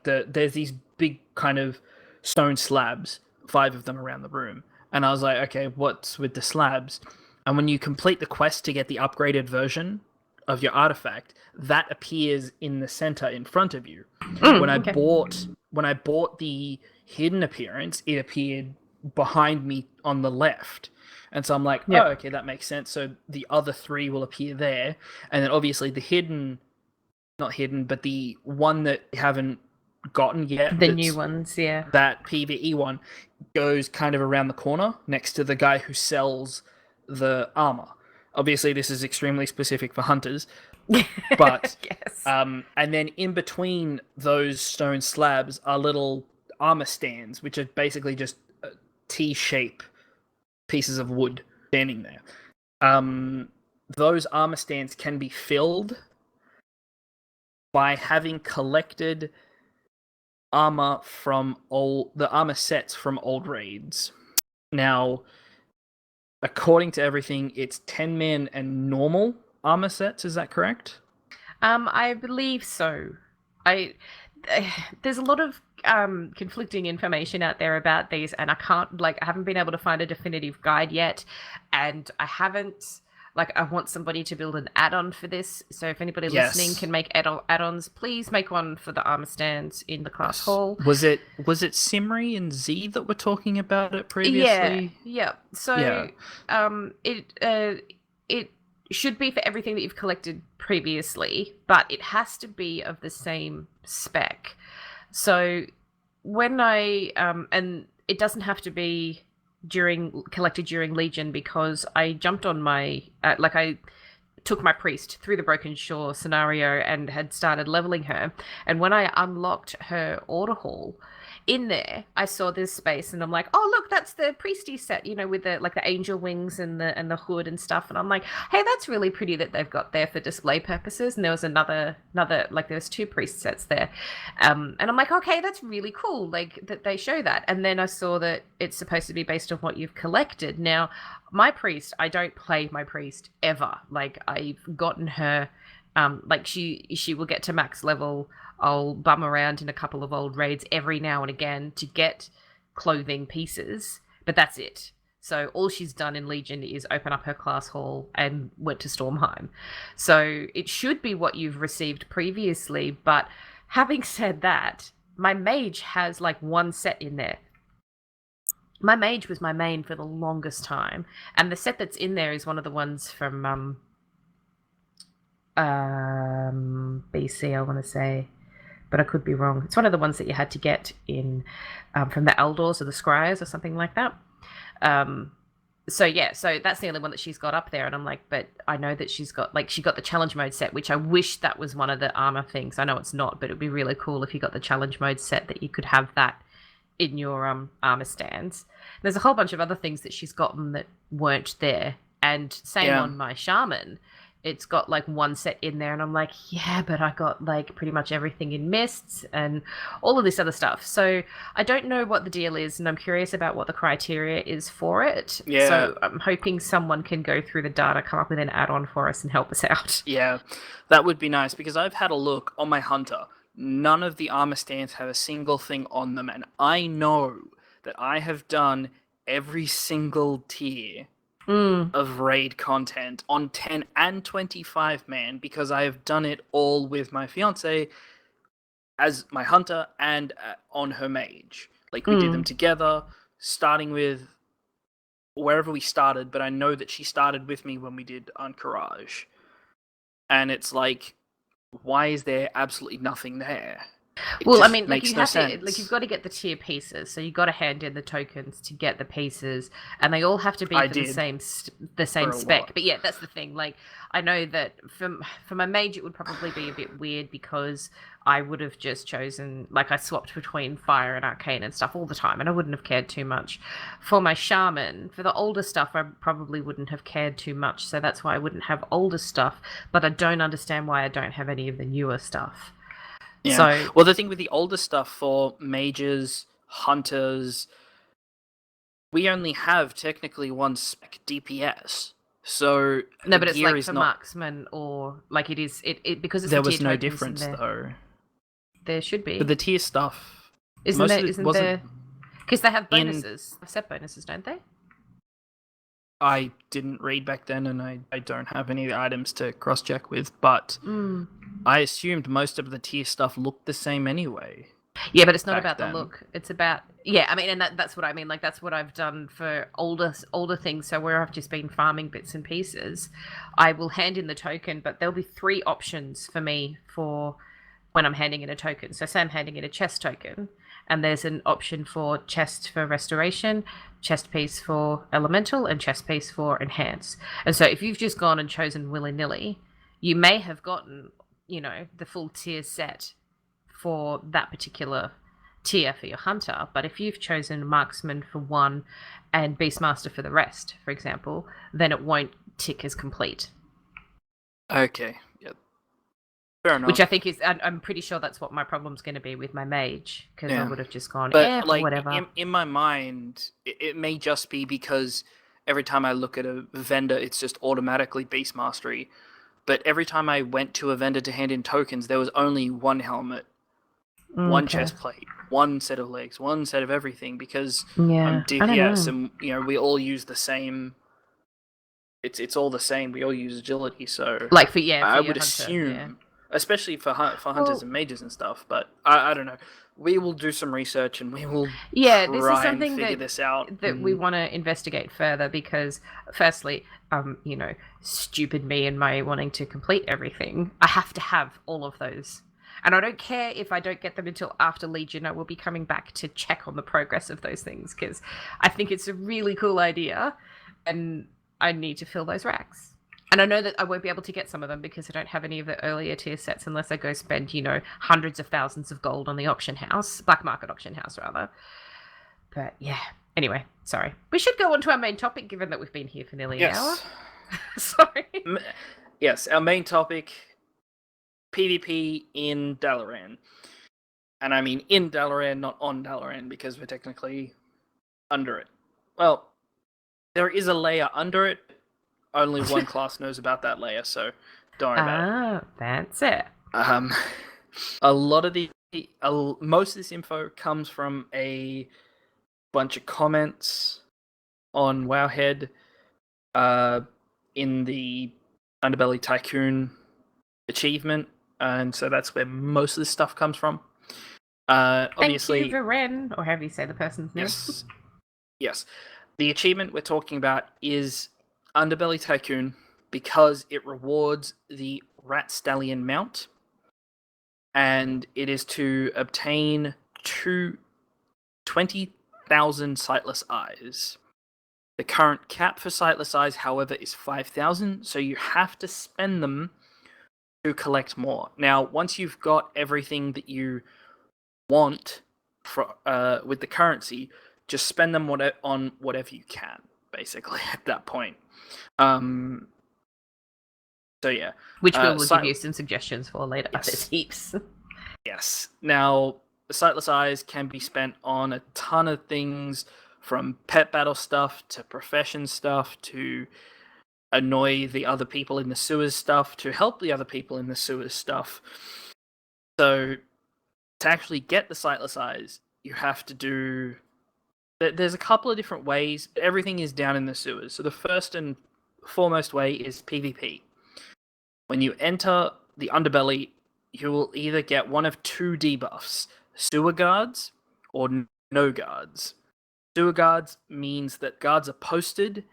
There's these big kind of stone slabs, 5 of them around the room, and I was like, okay, what's with the slabs? And when you complete the quest to get the upgraded version of your artifact, that appears in the center in front of you. When I bought the hidden appearance, it appeared behind me on the left. And so I'm like, oh, okay, that makes sense. So the other 3 will appear there. And then obviously the not hidden, but the one that we haven't gotten yet. The new ones, yeah. That PvE one goes kind of around the corner next to the guy who sells the armor. Obviously, this is extremely specific for hunters. But, yes. And then in between those stone slabs are little armor stands, which are basically just T-shape pieces of wood standing there. Those armor stands can be filled by having collected armor from the armor sets from old raids. Now, according to everything, it's 10 men and normal armor sets. Is that correct? I believe so. There's a lot of conflicting information out there about these, and I haven't been able to find a definitive guide yet, and I haven't. I want somebody to build an add-on for this. So if anybody listening can make add-ons, please make one for the armor stands in the class hall. Was it Simri and Z that were talking about it previously? Yeah. So it should be for everything that you've collected previously, but it has to be of the same spec. So when and it doesn't have to be collected during Legion, because I jumped on I took my priest through the Broken Shore scenario and had started leveling her, and when I unlocked her order hall, in there I saw this space, and I'm like, oh look, that's the priesty set, with the angel wings and the hood and stuff, and I'm like, hey, that's really pretty that they've got there for display purposes. And there was another there was 2 priest sets there, and I'm like, okay, that's really cool, that they show that. And then I saw that it's supposed to be based on what you've collected. Now my priest, I don't play my priest ever. I've gotten her she will get to max level. I'll bum around in a couple of old raids every now and again to get clothing pieces, but that's it. So all she's done in Legion is open up her class hall and went to Stormheim. So it should be what you've received previously, but having said that, my mage has 1 set in there. My mage was my main for the longest time, and the set that's in there is one of the ones from BC, I want to say, but I could be wrong. It's one of the ones that you had to get in from the Eldors or the Scryers or something like that. So that's the only one that she's got up there, and I'm like, but I know that she got the challenge mode set, which I wish that was one of the armor things. I know it's not, but it'd be really cool if you got the challenge mode set, that you could have that in your armor stands. There's a whole bunch of other things that she's gotten that weren't there, and same on my shaman. It's got 1 set in there, and I'm like, yeah, but I got pretty much everything in mists and all of this other stuff. So I don't know what the deal is, and I'm curious about what the criteria is for it. Yeah. So I'm hoping someone can go through the data, come up with an add-on for us and help us out. Yeah, that would be nice, because I've had a look on my Hunter. None of the armor stands have a single thing on them, and I know that I have done every single tier of raid content on 10 and 25 man, because I have done it all with my fiance as my hunter and on her mage. We did them together, starting with wherever we started, but I know that she started with me when we did Encourage. And it's why is there absolutely nothing there? Well, I mean, you have to, you've got to get the tier pieces, so you've got to hand in the tokens to get the pieces, and they all have to be the same spec. But yeah, that's the thing. I know that for my mage, it would probably be a bit weird, because I would have just chosen, I swapped between fire and arcane and stuff all the time, and I wouldn't have cared too much. For my shaman, for the older stuff, I probably wouldn't have cared too much, so that's why I wouldn't have older stuff. But I don't understand why I don't have any of the newer stuff. Yeah. So, well, the thing with the older stuff for mages, hunters, we only have technically 1 spec DPS. So no, but it's for marksman, or it is because it's there was no difference though. There should be, but the tier stuff isn't there? Because they have bonuses, set bonuses, don't they? I didn't read back then, and I don't have any items to cross-check with, but I assumed most of the tier stuff looked the same anyway. Yeah, but it's not about the look. It's about... Yeah, I mean, and that's what I mean. That's what I've done for older things. So where I've just been farming bits and pieces, I will hand in the token, but there'll be 3 options for me for when I'm handing in a token. So say I'm handing in a chest token, and there's an option for chest for restoration, chest piece for elemental, and chest piece for enhance. And so if you've just gone and chosen willy-nilly, you may have gotten, the full tier set for that particular tier for your hunter. But if you've chosen marksman for 1 and beastmaster for the rest, for example, then it won't tick as complete. Okay. Yep. Fair enough. Which I think is, I'm pretty sure that's what my problem's going to be with my mage, because I would have just gone, but like, whatever. In my mind, it may just be because every time I look at a vendor, it's just automatically beast mastery. But every time I went to a vendor to hand in tokens, there was only one helmet, one chest plate, one set of legs, one set of everything, because I'm DPS and we all use the same. It's all the same. We all use agility, so like for I would hunter, assume, especially for hunters and mages and stuff. But I don't know. We will do some research and we will this try is something and figure this out. that we want to investigate further, because firstly, stupid me and my wanting to complete everything, I have to have all of those. And I don't care if I don't get them until after Legion. I will be coming back to check on the progress of those things, because I think it's a really cool idea, and I need to fill those racks. And I know that I won't be able to get some of them because I don't have any of the earlier tier sets unless I go spend, hundreds of thousands of gold on the auction house, black market auction house, rather. But yeah, anyway, sorry. We should go on to our main topic, given that we've been here for nearly an hour. Sorry. Yes, our main topic, PvP in Dalaran. And I mean in Dalaran, not on Dalaran, because we're technically under it. Well, there is a layer under it. Only one class knows about that layer, so don't worry about it. That's it. A lot of most of this info comes from a bunch of comments on Wowhead in the Underbelly Tycoon achievement, and so that's where most of this stuff comes from. Obviously, thank you, Varen, or however you say the person's name. Yes. The achievement we're talking about is Underbelly Tycoon because it rewards the Rat Stallion mount, and it is to obtain 20,000 sightless eyes. The current cap for sightless eyes, however, is 5,000, so you have to spend them to collect more. Now, once you've got everything that you want with the currency, just spend them on whatever you can, basically, at that point. So yeah. Which we will give you some suggestions for later. Yes. There's heaps. Yes. Now, the sightless eyes can be spent on a ton of things, from pet battle stuff to profession stuff to annoy the other people in the sewers stuff to help the other people in the sewers stuff. So to actually get the sightless eyes, you have to do... There's a couple of different ways, but everything is down in the sewers. So the first and foremost way is PvP. When you enter the Underbelly, you will either get one of two debuffs, sewer guards or no guards. Sewer guards means that guards are posted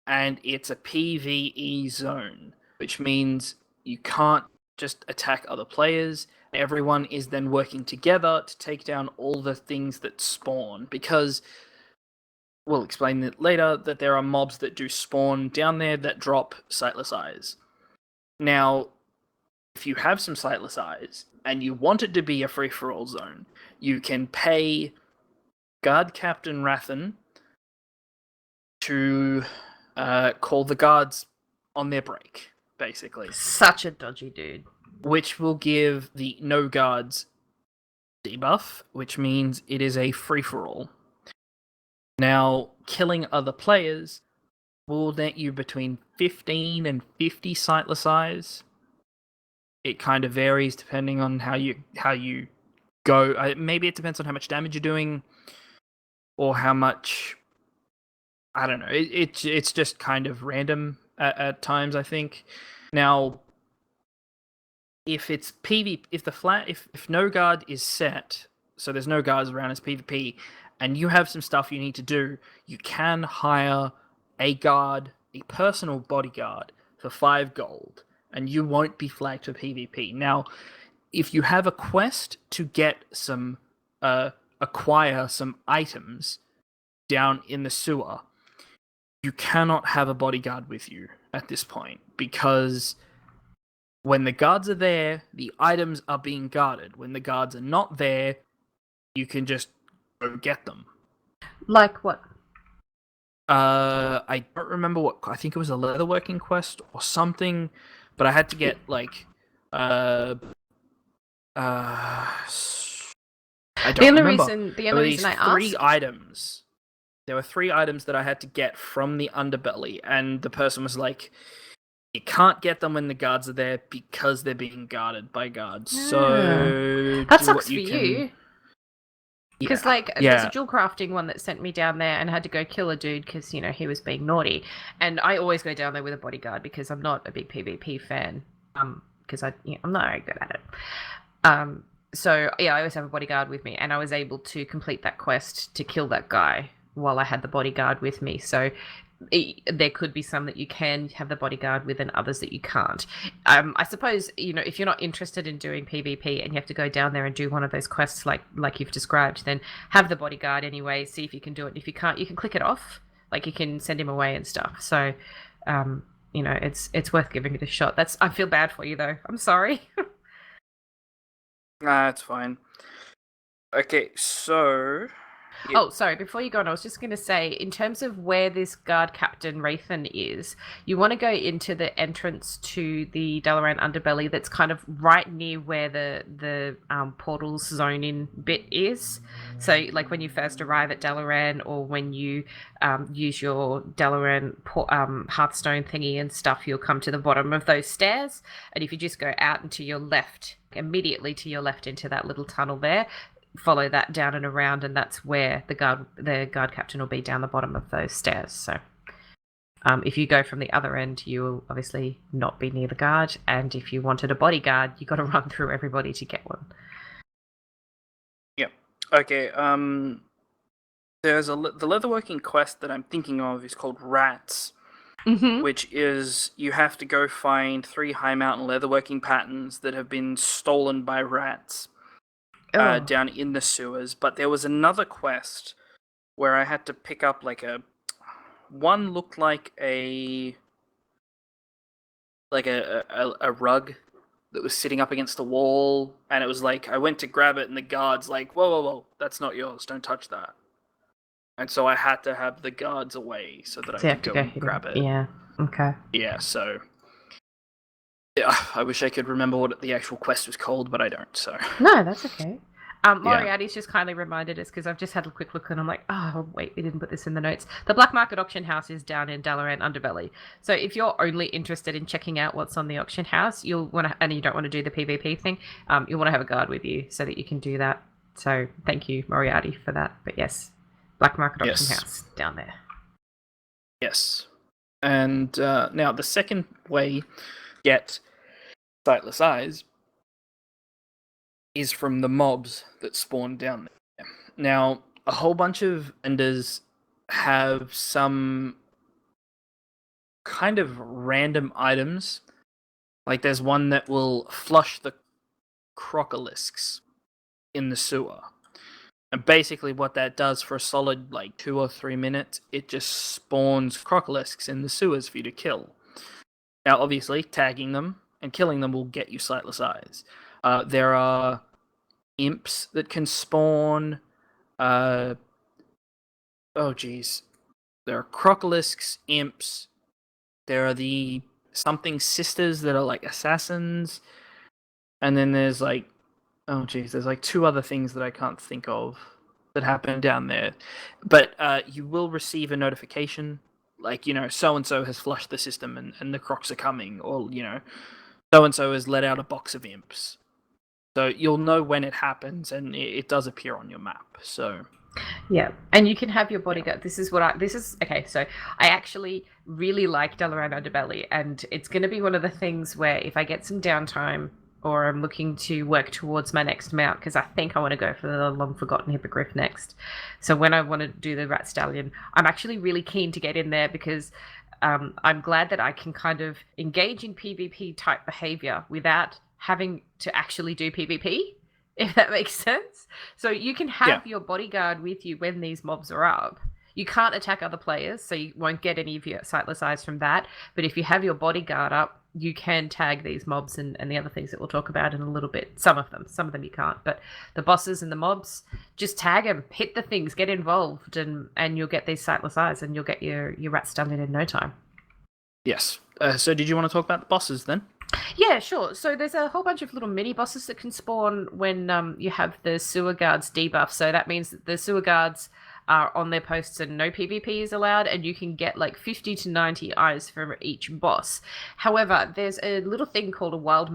and it's a PvE zone, which means you can't just attack other players. Everyone is then working together to take down all the things that spawn, because we'll explain it later that there are mobs that do spawn down there that drop sightless eyes. Now, if you have some sightless eyes and you want it to be a free-for-all zone, you can pay Guard Captain Rathan to call the guards on their break, basically. Such a dodgy dude. Which will give the no guards debuff, which means it is a free-for-all. Now, killing other players will net you between 15 and 50 sightless eyes. It kind of varies depending on how you go. Maybe it depends on how much damage you're doing, or how much... I don't know. It's just kind of random at times, I think. Now, if it's PvP, if no guard is set, so there's no guards around as PvP, and you have some stuff you need to do, you can hire a guard, a personal bodyguard, for 5 gold, and you won't be flagged for PvP. Now, if you have a quest to get some, acquire some items down in the sewer, you cannot have a bodyguard with you at this point, because when the guards are there, the items are being guarded. When the guards are not there, you can just go get them. Like what? I don't remember what... I think it was a leatherworking quest or something, but I had to get, I don't The only remember. reason There were I asked. three items. There were three items that I had to get from the underbelly, and the person was like, "You can't get them when the guards are there because they're being guarded by guards." So that do sucks what you for can. you. Because, Yeah. there's a dual crafting one that sent me down there and had to go kill a dude because, he was being naughty. And I always go down there with a bodyguard because I'm not a big PvP fan. Because I'm not very good at it. So, yeah, I always have a bodyguard with me. And I was able to complete that quest to kill that guy while I had the bodyguard with me. So there could be some that you can have the bodyguard with and others that you can't. I suppose, if you're not interested in doing PvP and you have to go down there and do one of those quests like you've described, then have the bodyguard anyway, see if you can do it. If you can't, you can click it off. Like, you can send him away and stuff. So, it's worth giving it a shot. I feel bad for you, though. I'm sorry. Nah, it's fine. Okay, so... Oh, sorry, before you go on, I was just going to say, in terms of where this guard captain Rathan is, you want to go into the entrance to the Dalaran underbelly that's kind of right near where the portals zone in bit is. So, like, when you first arrive at Dalaran, or when you use your Dalaran Hearthstone thingy and stuff, you'll come to the bottom of those stairs. And if you just go out and to your left, immediately to your left into that little tunnel there, follow that down and around, and that's where the guard captain will be, down the bottom of those stairs. So if you go from the other end, you will obviously not be near the guard, and if you wanted a bodyguard, you got to run through everybody to get one. Yeah. Okay. There's the leatherworking quest that I'm thinking of is called Rats, which is you have to go find 3 high mountain leatherworking patterns that have been stolen by rats. Down in the sewers, but there was another quest where I had to pick up one looked like a rug that was sitting up against the wall, and it was like I went to grab it and the guard's like, whoa, that's not yours, don't touch that. And so I had to have the guards away so that I could go and grab it. Yeah, okay. Yeah, so yeah, I wish I could remember what the actual quest was called, but I don't, so. No, that's okay. Moriarty's just kindly reminded us, because I've just had a quick look and I'm like, oh, wait, we didn't put this in the notes. The Black Market Auction House is down in Dalaran Underbelly. So if you're only interested in checking out what's on the auction house, and you don't want to do the PvP thing, you'll want to have a guard with you so that you can do that. So thank you, Moriarty, for that. But yes, Black Market Auction House down there. Yes. And now the second way to get Sightless Eyes is from the mobs that spawn down there. Now, a whole bunch of vendors have some kind of random items. Like, there's one that will flush the crocolisks in the sewer. And basically what that does for a solid, 2 or 3 minutes, it just spawns crocolisks in the sewers for you to kill. Now, obviously, tagging them and killing them will get you Sightless Eyes. There are imps that can spawn. There are crocolisks, imps. There are the something sisters that are like assassins. And then there's there's 2 other things that I can't think of that happen down there. But you will receive a notification, so-and-so has flushed the system and the crocs are coming, or, so-and-so has let out a box of imps. So you'll know when it happens, and it does appear on your map. So yeah, and you can have your bodyguard. Okay. So I actually really like Dalaran Underbelly, and it's going to be one of the things where if I get some downtime, or I'm looking to work towards my next mount, because I think I want to go for the long forgotten hippogriff next. So when I want to do the rat stallion, I'm actually really keen to get in there, because I'm glad that I can kind of engage in PvP type behavior without having to actually do PvP, if that makes sense. So you can have your bodyguard with you when these mobs are up. You can't attack other players, so you won't get any of your Sightless Eyes from that. But if you have your bodyguard up, you can tag these mobs and the other things that we'll talk about in a little bit. Some of them you can't. But the bosses and the mobs, just tag them, hit the things, get involved, and you'll get these Sightless Eyes, and you'll get your rat stallion in no time. Yes. So did you want to talk about the bosses then? Yeah, sure. So there's a whole bunch of little mini bosses that can spawn when you have the sewer guards debuff. So that means that the sewer guards are on their posts and no PvP is allowed, and you can get like 50 to 90 eyes from each boss. However, there's a little thing called a wild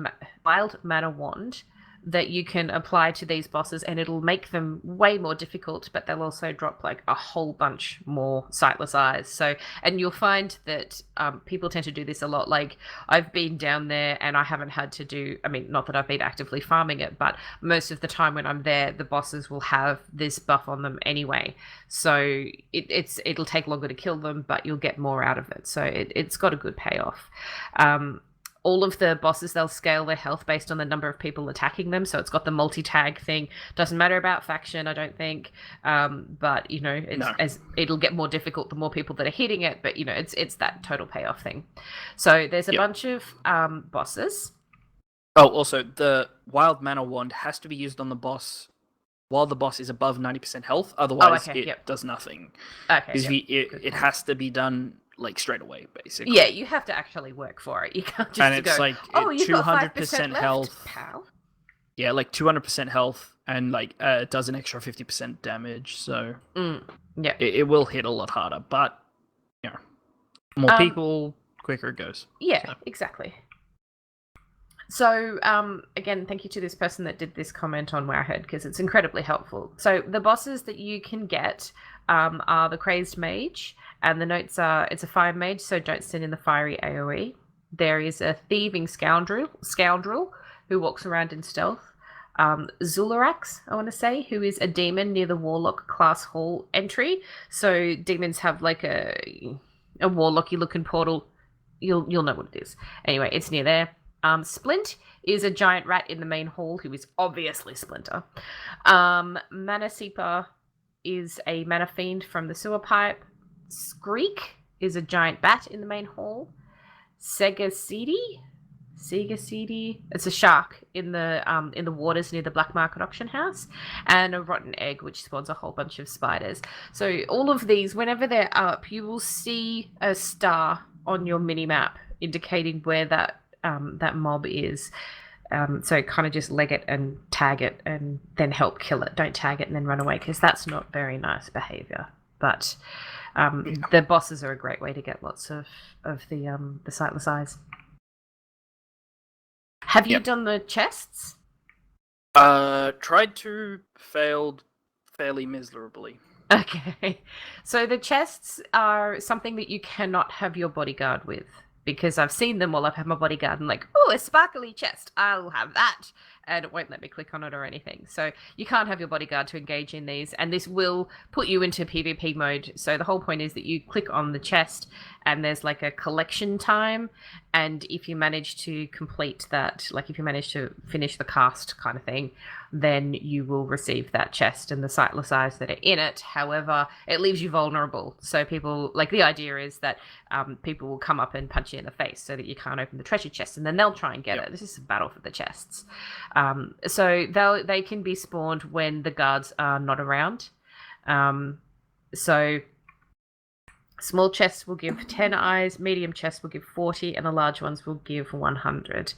mana wand that you can apply to these bosses, and it'll make them way more difficult, but they'll also drop like a whole bunch more sightless eyes. So, and you'll find that people tend to do this a lot. Like, I've been down there and I haven't had to do, I mean, not that I've been actively farming it, but most of the time when I'm there, the bosses will have this buff on them anyway. So it'll take longer to kill them, but you'll get more out of it. So it's got a good payoff. All of the bosses, they'll scale their health based on the number of people attacking them. So it's got the multi-tag thing. Doesn't matter about faction, I don't think. But, you know, it'll get more difficult the more people that are hitting it. But, you know, it's that total payoff thing. So there's a bunch of bosses. Oh, also, the Wild Mana Wand has to be used on the boss while the boss is above 90% health. Otherwise, it does nothing. Okay. Because it has to be done like straight away, basically. Yeah, you have to actually work for it. You can't just and it's go, like you've 200% got 5% health, left, pal. Yeah, like 200% health, and like it does an extra 50% damage. So yeah, it will hit a lot harder. But you know, more people, quicker it goes. Yeah, so. Exactly. So, again, thank you to this person that did this comment on Wowhead, because it's incredibly helpful. So the bosses that you can get are the Crazed Mage, and the notes are, it's a fire mage, so don't send in the fiery AoE. There is a thieving scoundrel who walks around in stealth. Zularax, I want to say, who is a demon near the Warlock class hall entry. So demons have like a warlocky looking portal. You'll know what it is. Anyway, it's near there. Splint is a giant rat in the main hall who is obviously Splinter. Mana Seeper is a mana fiend from the sewer pipe. Skreek is a giant bat in the main hall. Segasidi, it's a shark in the waters near the Black Market auction house, and a rotten egg which spawns a whole bunch of spiders. So all of these, whenever they're up, you will see a star on your mini map indicating where that mob is. So kind of just leg it and tag it and then help kill it. Don't tag it and then run away, because that's not very nice behavior. But the bosses are a great way to get lots of the sightless eyes. Have you done the chests? Tried to, failed fairly miserably. Okay. So the chests are something that you cannot have your bodyguard with, because I've seen them while I've had my bodyguard and like, oh, a sparkly chest, I'll have that. And it won't let me click on it or anything. So you can't have your bodyguard to engage in these, and this will put you into PvP mode. So the whole point is that you click on the chest and there's like a collection time, and if you manage to complete that, like if you manage to finish the cast kind of thing, then you will receive that chest and the sightless eyes that are in it. However, it leaves you vulnerable. So people, like, the idea is that people will come up and punch you in the face so that you can't open the treasure chest, and then they'll try and get it. This is a battle for the chests. So they can be spawned when the guards are not around. So small chests will give 10 eyes, medium chests will give 40, and the large ones will give 100.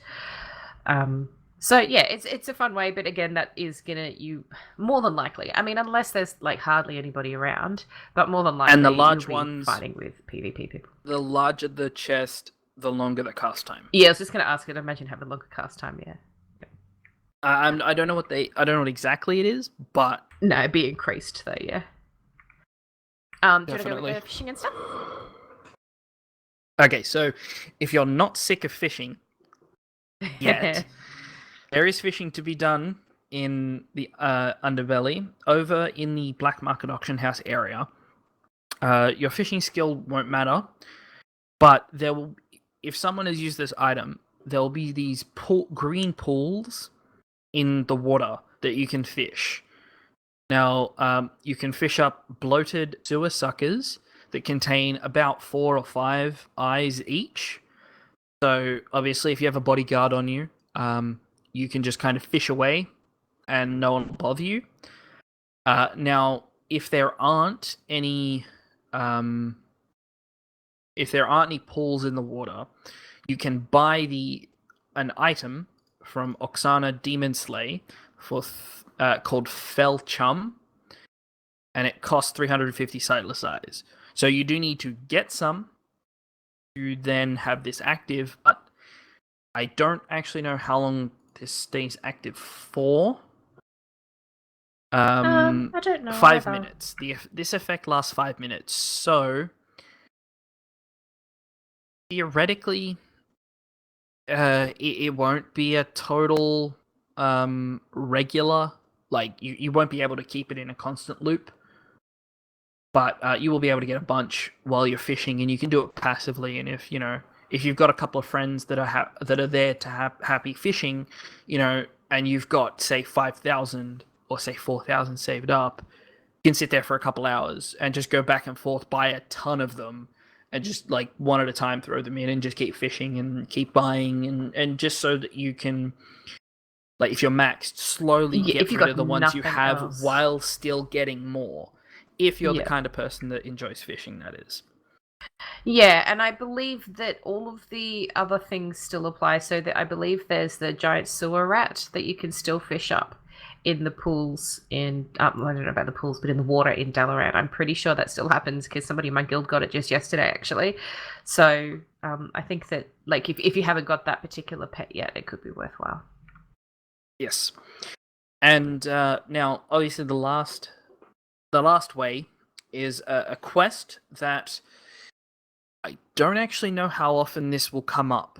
So yeah, it's a fun way, but again, that is you more than likely. I mean, unless there's like hardly anybody around, but more than likely, and the large you'll be ones fighting with PvP people. The larger the chest, the longer the cast time. Yeah, I was just going to ask it. Imagine having a longer cast time. Yeah. I don't know what exactly it is, but no, it'd be increased though. Yeah. Do you want to go with the fishing and stuff? Okay, so if you're not sick of fishing yet, there is fishing to be done in the underbelly over in the Black Market auction house area. Your fishing skill won't matter, but there will, if someone has used this item, there will be these green pools in the water that you can fish. Now, you can fish up bloated sewer suckers that contain about 4 or 5 eyes each. So, obviously, if you have a bodyguard on you, you can just kind of fish away and no one will bother you. Now, if there aren't any pools in the water, you can buy the an item from Oksana Demon Slay for called Fell Chum, and it costs 350 sightless eyes. So you do need to get some to then have this active, but I don't actually know how long this stays active for. I don't know. 5 minutes. This effect lasts 5 minutes, so theoretically, it won't be a total regular. Like you won't be able to keep it in a constant loop, but you will be able to get a bunch while you're fishing, and you can do it passively. And if you've got a couple of friends that are there to have happy fishing, and you've got say 5,000 or say 4,000 saved up, you can sit there for a couple hours and just go back and forth, buy a ton of them, and just like one at a time throw them in and just keep fishing and keep buying and just so that you can, like, if you're maxed, slowly get rid of the ones you have while still getting more. If you're the kind of person that enjoys fishing, that is. Yeah, and I believe that all of the other things still apply. So that I believe there's the giant sewer rat that you can still fish up in the pools I don't know about the pools, but in the water in Dalaran. I'm pretty sure that still happens because somebody in my guild got it just yesterday, actually. So I think that, like, if you haven't got that particular pet yet, it could be worthwhile. Yes. And now, obviously, the last way is a quest that I don't actually know how often this will come up.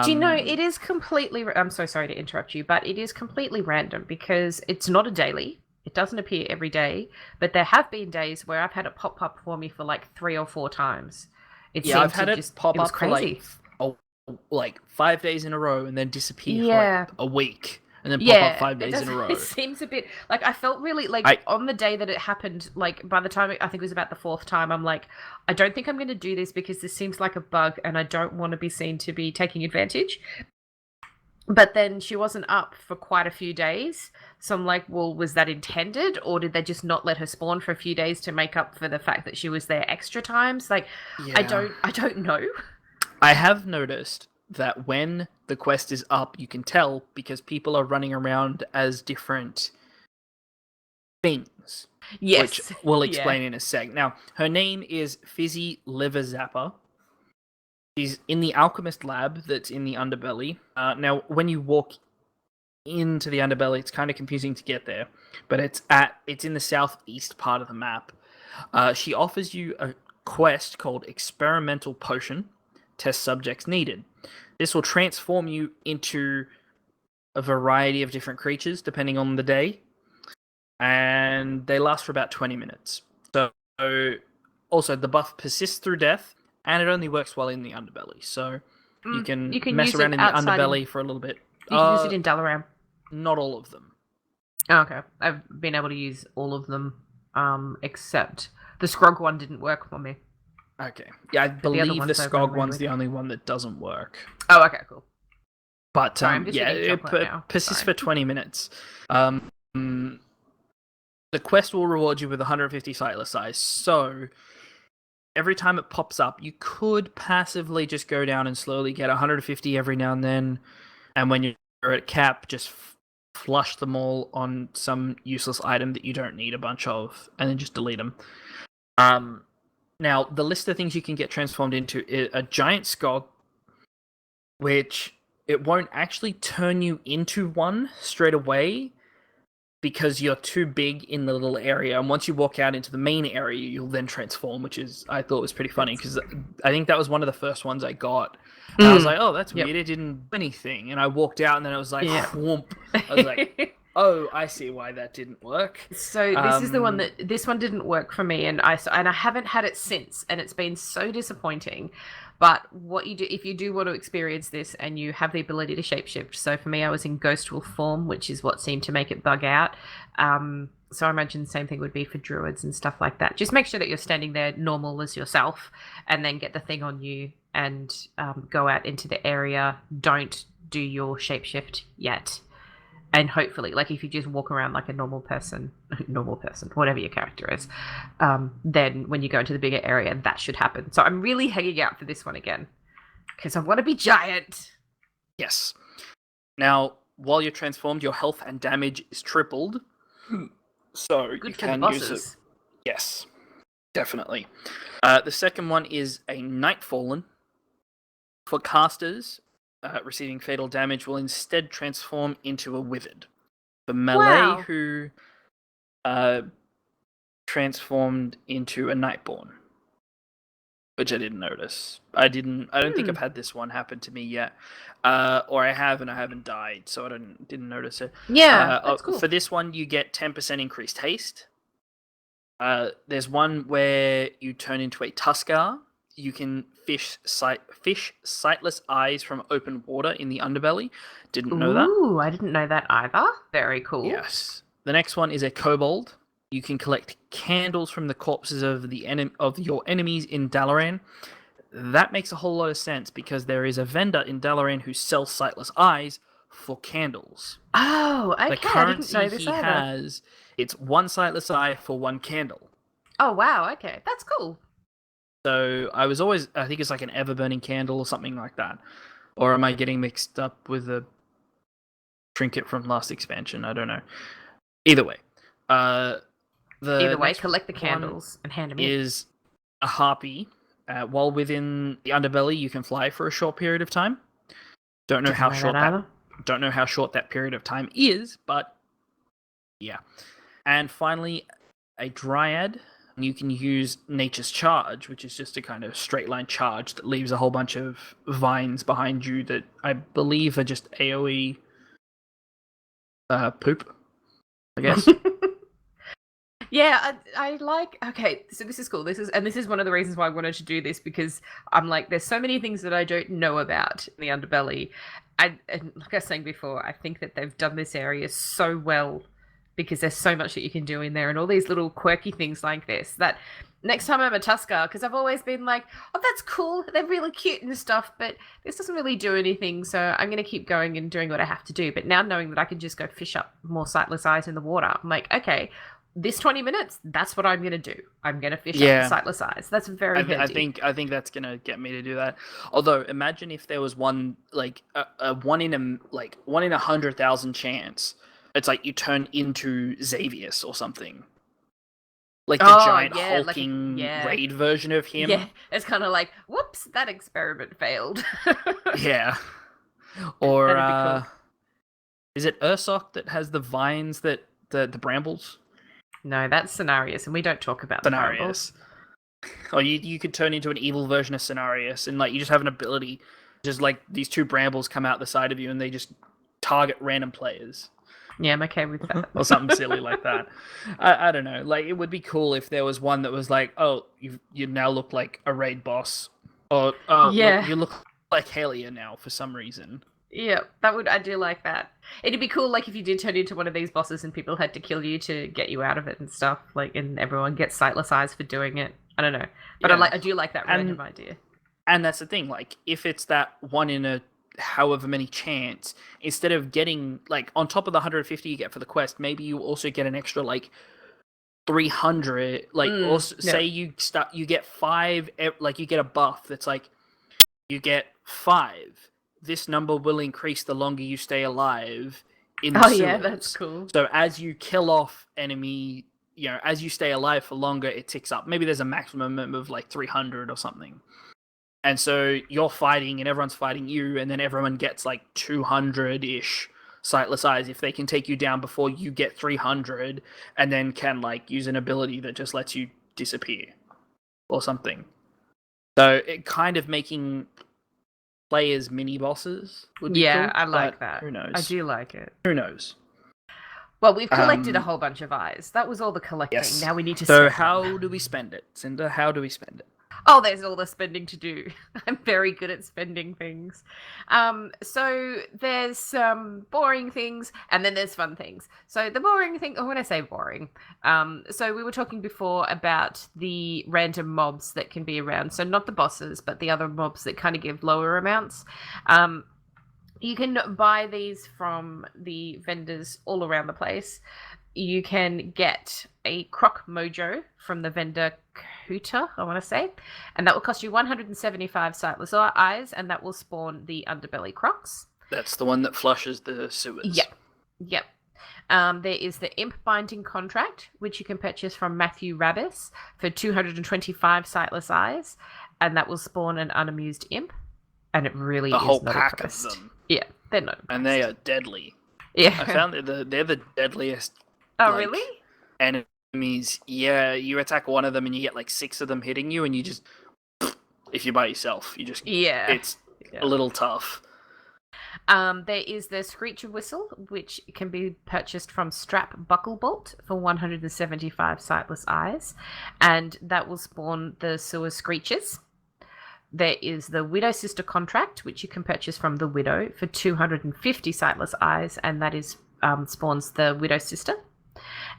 Do you know, it is completely... I'm so sorry to interrupt you, but it is completely random because it's not a daily. It doesn't appear every day, but there have been days where I've had it pop up for me for like 3 or 4 times. I've had it pop up for like 5 days in a row and then disappear for like a week. And then pop up 5 days in a row. It seems a bit... Like, I felt really... Like, on the day that it happened, like, by the time... I think it was about the 4th time, I'm like, I don't think I'm going to do this because this seems like a bug and I don't want to be seen to be taking advantage. But then she wasn't up for quite a few days. So I'm like, well, was that intended? Or did they just not let her spawn for a few days to make up for the fact that she was there extra times? Like, I don't know. I have noticed that when the quest is up, you can tell because people are running around as different things. Yes. Which we'll explain in a sec. Now, her name is Fizzy Liver Zapper. She's in the alchemist lab that's in the underbelly. Now, when you walk into the underbelly, it's kind of confusing to get there, but it's in the southeast part of the map. She offers you a quest called Experimental Potion. Test subjects needed. This will transform you into a variety of different creatures depending on the day, and they last for about 20 minutes. So, also the buff persists through death, and it only works while in the underbelly. So you can mess around in the underbelly for a little bit. You can use it in Dalaran. Not all of them. Oh, okay, I've been able to use all of them, except the Scrog one didn't work for me. Okay. Yeah, I believe the Skog one's the only one that doesn't work. Oh, okay, cool. But, it persists for 20 minutes. The quest will reward you with 150 sightless eyes, so every time it pops up, you could passively just go down and slowly get 150 every now and then, and when you're at cap, just flush them all on some useless item that you don't need a bunch of, and then just delete them. Now, the list of things you can get transformed into is a giant Skog, which it won't actually turn you into one straight away because you're too big in the little area. And once you walk out into the main area, you'll then transform, which I thought was pretty funny because I think that was one of the first ones I got. And I was like, oh, that's weird. It didn't do anything. And I walked out and then it was like, whoomp. I was like... Oh, I see why that didn't work. So this is the one this one didn't work for me, and I haven't had it since, and it's been so disappointing. But what you do, if you do want to experience this and you have the ability to shapeshift, so for me I was in ghost wolf form, which is what seemed to make it bug out. So I imagine the same thing would be for druids and stuff like that. Just make sure that you're standing there normal as yourself, and then get the thing on you and go out into the area. Don't do your shapeshift yet. And hopefully, like, if you just walk around like a normal person, whatever your character is, then when you go into the bigger area, that should happen. So I'm really hanging out for this one again because I want to be giant. Yes. Now, while you're transformed, your health and damage is tripled. So Good you for the can use it. bosses. Yes, definitely. The second one is a Nightfallen. For casters, receiving fatal damage will instead transform into a Withered. For melee, Wow. who transformed into a Nightborn, which I didn't notice. I don't think I've had this one happen to me yet, or I have and I haven't died, so I didn't notice it. Yeah, that's cool. For this one, you get 10% increased haste. There's one where you turn into a Tuskar. You can fish sightless eyes from open water in the underbelly. Didn't know that. Ooh, I didn't know that either. Very cool. Yes. The next one is a Kobold. You can collect candles from the corpses of your enemies in Dalaran. That makes a whole lot of sense because there is a vendor in Dalaran who sells sightless eyes for candles. Oh, okay. The currency I didn't know this he either. has, it's one sightless eye for one candle. Oh, wow. Okay. That's cool. So I think it's like an ever-burning candle or something like that. Or am I getting mixed up with a trinket from last expansion? I don't know. Either way. Collect the candles and hand them in. Is a harpy. While within the underbelly, you can fly for a short period of time. Don't know how short that period of time is, but yeah. And finally, a dryad. You can use Nature's Charge, which is just a kind of straight line charge that leaves a whole bunch of vines behind you that I believe are just AoE poop, I guess. Yeah, I like. Okay, so this is cool. This is one of the reasons why I wanted to do this, because I'm like, there's so many things that I don't know about in the underbelly. And like I was saying before, I think that they've done this area so well because there's so much that you can do in there, and all these little quirky things like this. That next time I'm a Tuskar, because I've always been like, oh, that's cool, they're really cute and stuff, but this doesn't really do anything, so I'm going to keep going and doing what I have to do. But now knowing that I can just go fish up more sightless eyes in the water, I'm like, okay, this 20 minutes, that's what I'm going to do. I'm going to fish up the sightless eyes. That's very handy. I think that's going to get me to do that. Although, imagine if there was one, like, a 1 in 100,000 chance. It's like you turn into Xavius or something. Like the giant hulking raid version of him. Yeah, it's kind of like, whoops, that experiment failed. Yeah. Or, cool. Is it Ursoc that has the vines that, the brambles? No, that's Cenarius, and we don't talk about Cenarius. Or you could turn into an evil version of Cenarius, and like you just have an ability, just like these two brambles come out the side of you, and they just target random players. Yeah, I'm okay with that. Or something silly like that. I don't know. Like, it would be cool if there was one that was like, oh, you now look like a raid boss, or you look like Halia now for some reason. Yeah, I do like that. It'd be cool, like, if you did turn into one of these bosses and people had to kill you to get you out of it and stuff, like, and everyone gets sightless eyes for doing it. I don't know. But I do like that random idea. And that's the thing, like, if it's that 1 in a however many chance, instead of getting, like, on top of the 150 you get for the quest, maybe you also get an extra, like, 300, like, say you get 5, like, you get a buff that's like, you get 5. This number will increase the longer you stay alive in the sewers. Yeah, that's cool. So as you kill off enemy, as you stay alive for longer, it ticks up. Maybe there's a maximum of like 300 or something. And so you're fighting and everyone's fighting you, and then everyone gets like 200-ish sightless eyes if they can take you down before you get 300, and then can like use an ability that just lets you disappear or something. So it kind of making players mini bosses would be cool, I like that. Who knows? I do like it. Who knows? Well, we've collected a whole bunch of eyes. That was all the collecting. Yes. Now we need to So how do we spend it? Cinder, how do we spend it? Oh, there's all the spending to do. I'm very good at spending things. So there's some boring things, and then there's fun things. So the boring thing, or when I say boring, so we were talking before about the random mobs that can be around. So not the bosses, but the other mobs that kind of give lower amounts. You can buy these from the vendors all around the place. You can get a Croc Mojo from the vendor Kuta, I want to say, and that will cost you 175 sightless eyes, and that will spawn the underbelly crocs. That's the one that flushes the sewers. Yep. There is the Imp Binding Contract, which you can purchase from Matthew Rabbis for 225 sightless eyes, and that will spawn an unamused imp. And it really is whole not pack impressed. of them. Yeah, they're not impressed. And they are deadly. Yeah. I found that they're the deadliest. Oh, really? Enemies. Yeah, you attack one of them and you get like 6 of them hitting you, and you just, if you're by yourself, you just, it's a little tough. There is the Screecher Whistle, which can be purchased from Strap Bucklebolt for 175 sightless eyes, and that will spawn the sewer screeches. There is the Widow Sister Contract, which you can purchase from the Widow for 250 sightless eyes, and that is spawns the Widow Sister.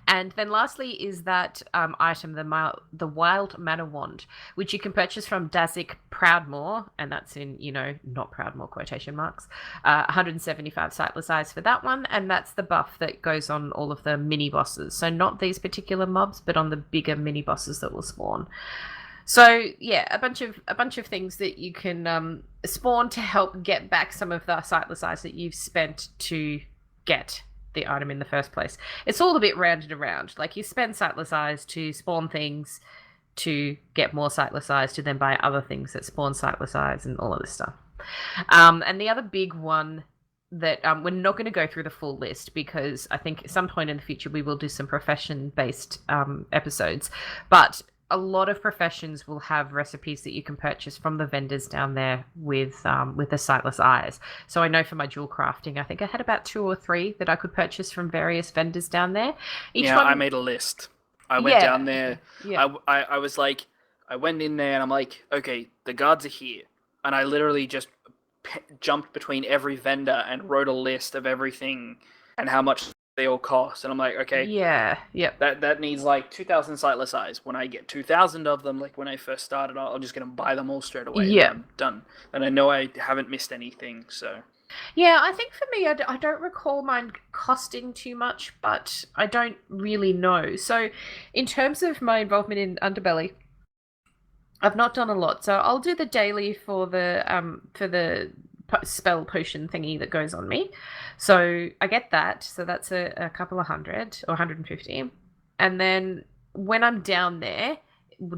And then lastly is that item, the Wild Manor Wand, which you can purchase from Dazik Proudmoore, and that's in, not Proudmoore quotation marks, 175 sightless eyes for that one, and that's the buff that goes on all of the mini-bosses. So not these particular mobs, but on the bigger mini-bosses that will spawn. So yeah, a bunch of things that you can spawn to help get back some of the sightless eyes that you've spent to get the item in the first place. It's all a bit rounded around. Like, you spend sightless eyes to spawn things, to get more sightless eyes, to then buy other things that spawn sightless eyes, and all of this stuff. And the other big one that we're not going to go through the full list, because I think at some point in the future we will do some profession-based episodes, but a lot of professions will have recipes that you can purchase from the vendors down there with the sightless eyes. So I know for my jewel crafting, I think I had about 2 or 3 that I could purchase from various vendors down there. I made a list. I went down there. Yeah. I was like, I went in there and I'm like, okay, the guards are here. And I literally just jumped between every vendor and wrote a list of everything and how much they all cost, and I'm like, okay, that needs like 2,000 sightless eyes. When I get 2,000 of them, like when I first started, I'm just gonna buy them all straight away. Yeah, and I'm done. And I know I haven't missed anything. So yeah, I think for me, I don't recall mine costing too much, but I don't really know. So in terms of my involvement in Underbelly, I've not done a lot. So I'll do the daily for the spell potion thingy that goes on me. So I get that. So that's a couple of 100 or 150. And then when I'm down there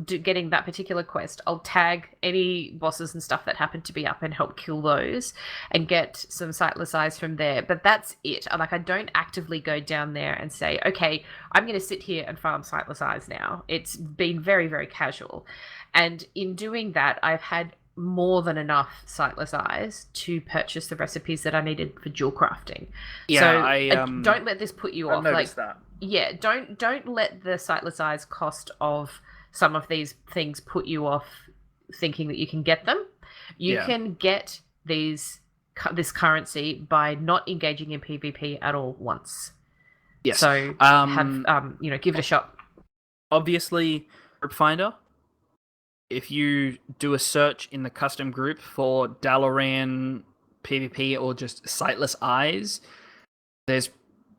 getting that particular quest, I'll tag any bosses and stuff that happen to be up and help kill those and get some sightless eyes from there. But that's it. Like, I don't actively go down there and say, okay, I'm going to sit here and farm sightless eyes now. It's been very, very casual. And in doing that, I've had more than enough sightless eyes to purchase the recipes that I needed for jewel crafting. Yeah, so don't let this put you off. Noticed that. Yeah, don't let the sightless eyes cost of some of these things put you off thinking that you can get them. You can get this currency by not engaging in PvP at all once. Yes. So give it a shot. Obviously, Group Finder. If you do a search in the custom group for Dalaran PvP or just sightless eyes, there's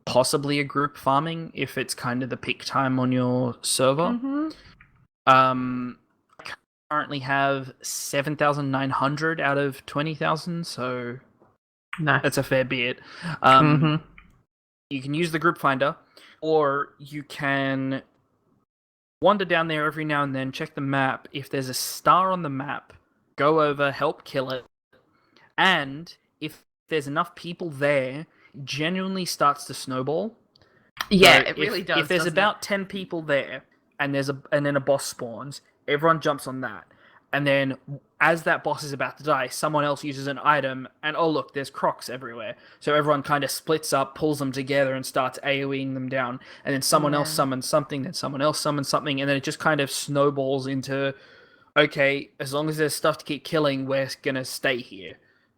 possibly a group farming if it's kind of the peak time on your server. Mm-hmm. I currently have 7,900 out of 20,000, so that's a fair bit. You can use the group finder, or you can wander down there every now and then, check the map. If there's a star on the map, go over, help kill it. And if there's enough people there, genuinely starts to snowball. Yeah, so it really does. If there's about 10 people there, and then a boss spawns, everyone jumps on that. And then as that boss is about to die, someone else uses an item, and oh look, there's crocs everywhere. So everyone kind of splits up, pulls them together, and starts AoEing them down. And then someone else summons something, then someone else summons something, and then it just kind of snowballs into, okay, as long as there's stuff to keep killing, we're gonna stay here.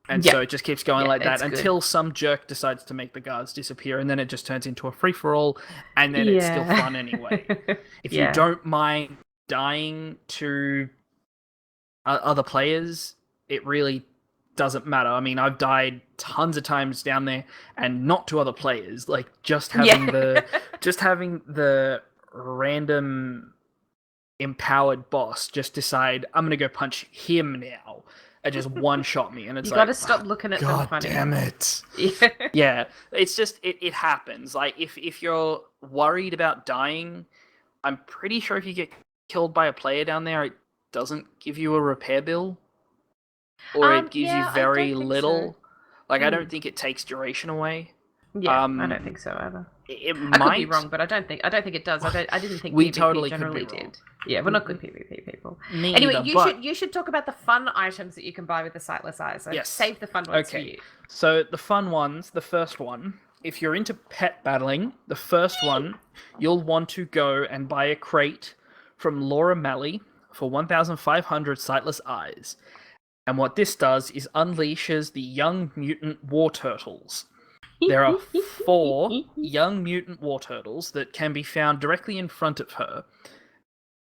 And so it just keeps going like that until some jerk decides to make the guards disappear, and then it just turns into a free-for-all, and then it's still fun anyway. If you don't mind dying to other players, it really doesn't matter. I mean, I've died tons of times down there, and not to other players. Like, just having the random empowered boss just decide, I'm gonna go punch him now. and just one-shot me, and it's you like... gotta stop looking at them God funny. damn it. Yeah. Yeah, it's just, it happens. Like, if you're worried about dying, I'm pretty sure if you get killed by a player down there, it doesn't give you a repair bill. Or it gives you very little. So. Like, I don't think it takes duration away. Yeah, I don't think so either. It I might could be wrong, but I don't think it does. I didn't think we PvP totally generally could be wrong. did. Yeah, we're not good PvP people. Me anyway, either, you should talk about the fun items that you can buy with the sightless eyes. So yes. Save the fun ones for you. So the fun ones, the first one, if you're into pet battling, the first one, you'll want to go and buy a crate from Laura Malley for 1,500 sightless eyes. And what this does is unleashes the young mutant war turtles. There are 4 young mutant war turtles that can be found directly in front of her.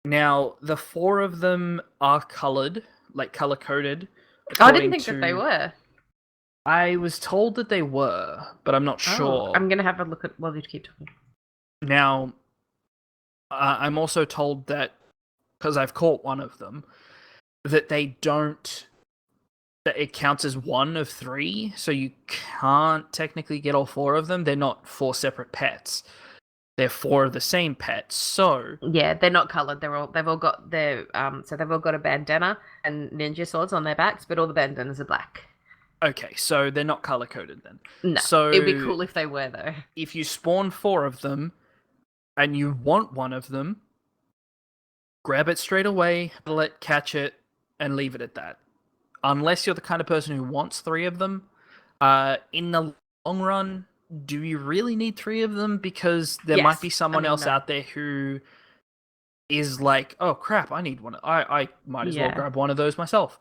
Now, the 4 of them are coloured, like colour-coded. I didn't think that they were. I was told that they were, but I'm not sure. I'm going to have a look at while you keep talking. Now, I'm also told that, because I've caught one of them, that they don't... that it counts as 1 of 3, so you can't technically get all 4 of them. They're not 4 separate pets. They're 4 of the same pet. So yeah, they're not coloured. They've all got their so they've all got a bandana and ninja swords on their backs, but all the bandanas are black. Okay, so they're not color coded then. No, so it'd be cool if they were though. If you spawn 4 of them, and you want one of them, grab it straight away, catch it, and leave it at that. Unless you're the kind of person who wants 3 of them, in the long run, do you really need 3 of them? Because there might be someone else out there who is like, oh crap, I need one. I might as well grab one of those myself.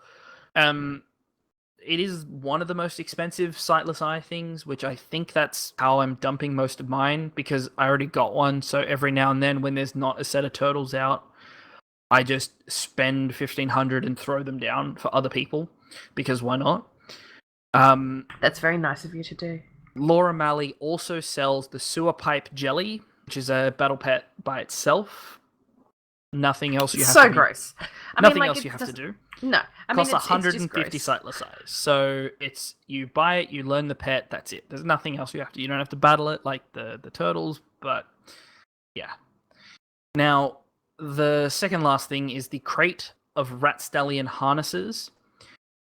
It is one of the most expensive sightless eye things, which I think that's how I'm dumping most of mine, because I already got one, so every now and then when there's not a set of turtles out, I just spend 1,500 and throw them down for other people, because why not? That's very nice of you to do. Laura Malley also sells the sewer pipe jelly, which is a battle pet by itself. Nothing else you have to do. Gross. Nothing else you have to do. No. It costs 150 sightless eyes. So it's, you buy it, you learn the pet, that's it. There's nothing else you have to, you don't have to battle it like the turtles, but yeah. Now, the second last thing is the crate of rat stallion harnesses,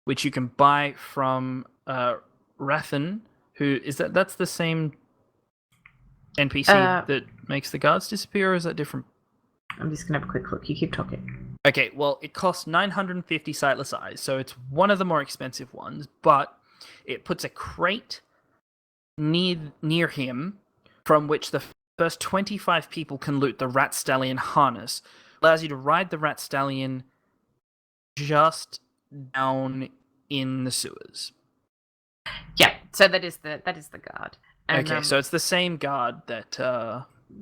which you can buy from Rathan, who is that's the same NPC that makes the guards disappear, or is that different? I'm just gonna have a quick look. You keep talking. Okay, well, it costs 950 sightless eyes, so it's one of the more expensive ones, but it puts a crate near him from which the first 25 people can loot the rat stallion harness. Allows you to ride the rat stallion just down in the sewers. Yeah, so that is the guard. And, okay, so it's the same guard that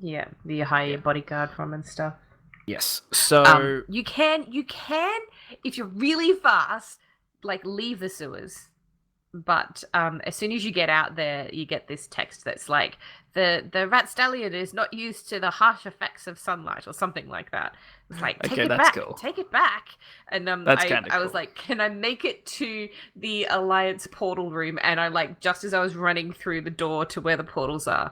yeah, the hire bodyguard from and stuff. Yes. So you can if you're really fast, like leave the sewers. But as soon as you get out there, you get this text that's like, the rat stallion is not used to the harsh effects of sunlight, or something like that. It's like, take it back, cool. Take it back. And I was like, can I make it to the Alliance portal room? And I just as I was running through the door to where the portals are,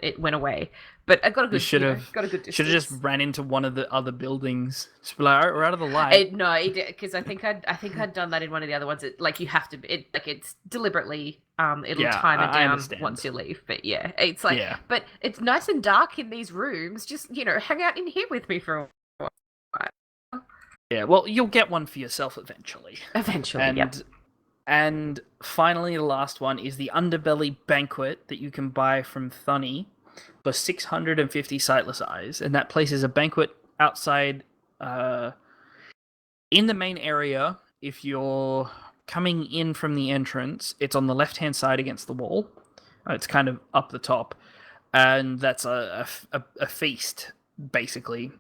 it went away. But I got a good. Should have just ran into one of the other buildings. Just be like, all right, we're out of the light. No, because I think I'd done that in one of the other ones. You have to. It's deliberately. It'll timer down once you leave. But yeah, it's like. Yeah. But it's nice and dark in these rooms. Just hang out in here with me for a while. Yeah, well, you'll get one for yourself eventually. And finally, the last one is the Underbelly Banquet that you can buy from Thunny for 650 sightless eyes, and that place is a banquet outside in the main area. If you're coming in from the entrance, it's on the left-hand side against the wall. It's kind of up the top, and that's a feast, basically.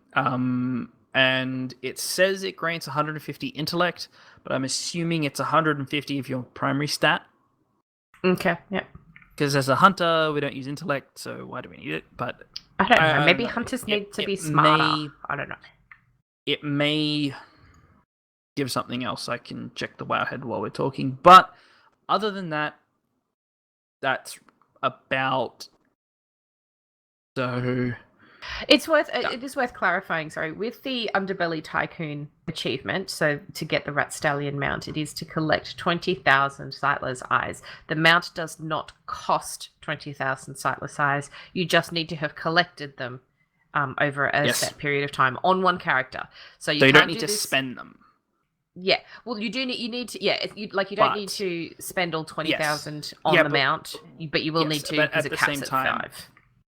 And it says it grants 150 intellect, but I'm assuming it's 150 if your primary stat. Okay, yeah. Because as a hunter, we don't use intellect, so why do we need it? But I don't know. Maybe hunters need to be smarter. I don't know. It may give something else, I can check the Wowhead while we're talking. But other than that, that's about. So it is worth clarifying, sorry, with the Underbelly Tycoon achievement, so to get the Rat Stallion mount, it is to collect 20,000 Sightless Eyes. The mount does not cost 20,000 Sightless Eyes. You just need to have collected them over a set period of time on one character. So you don't need to spend them. Yeah, well, you do need. You need to. Yeah, you don't need to spend all 20,000 on the mount, but you will need to because it caps at 5.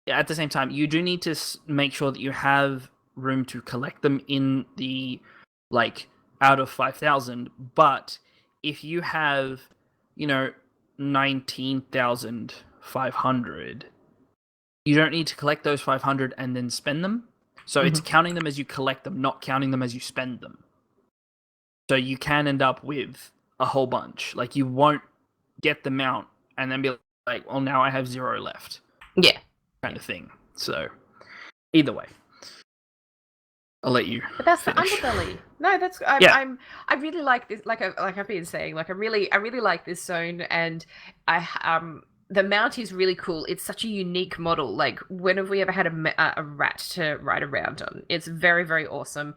Yeah, at the same time, you do need to make sure that you have room to collect them in the, out of 5,000. But if you have, 19,500, you don't need to collect those 500 and then spend them. So it's counting them as you collect them, not counting them as you spend them. So you can end up with a whole bunch. Like, you won't get the mount and then be like, well, now I have 0 left. Yeah. Kind of thing. So, either way, I'll let you. But that's finish. The underbelly. No, that's I really like this. Like I've been saying, I really like this zone, and the mount is really cool. It's such a unique model. Like, when have we ever had a rat to ride around on? It's very, very awesome.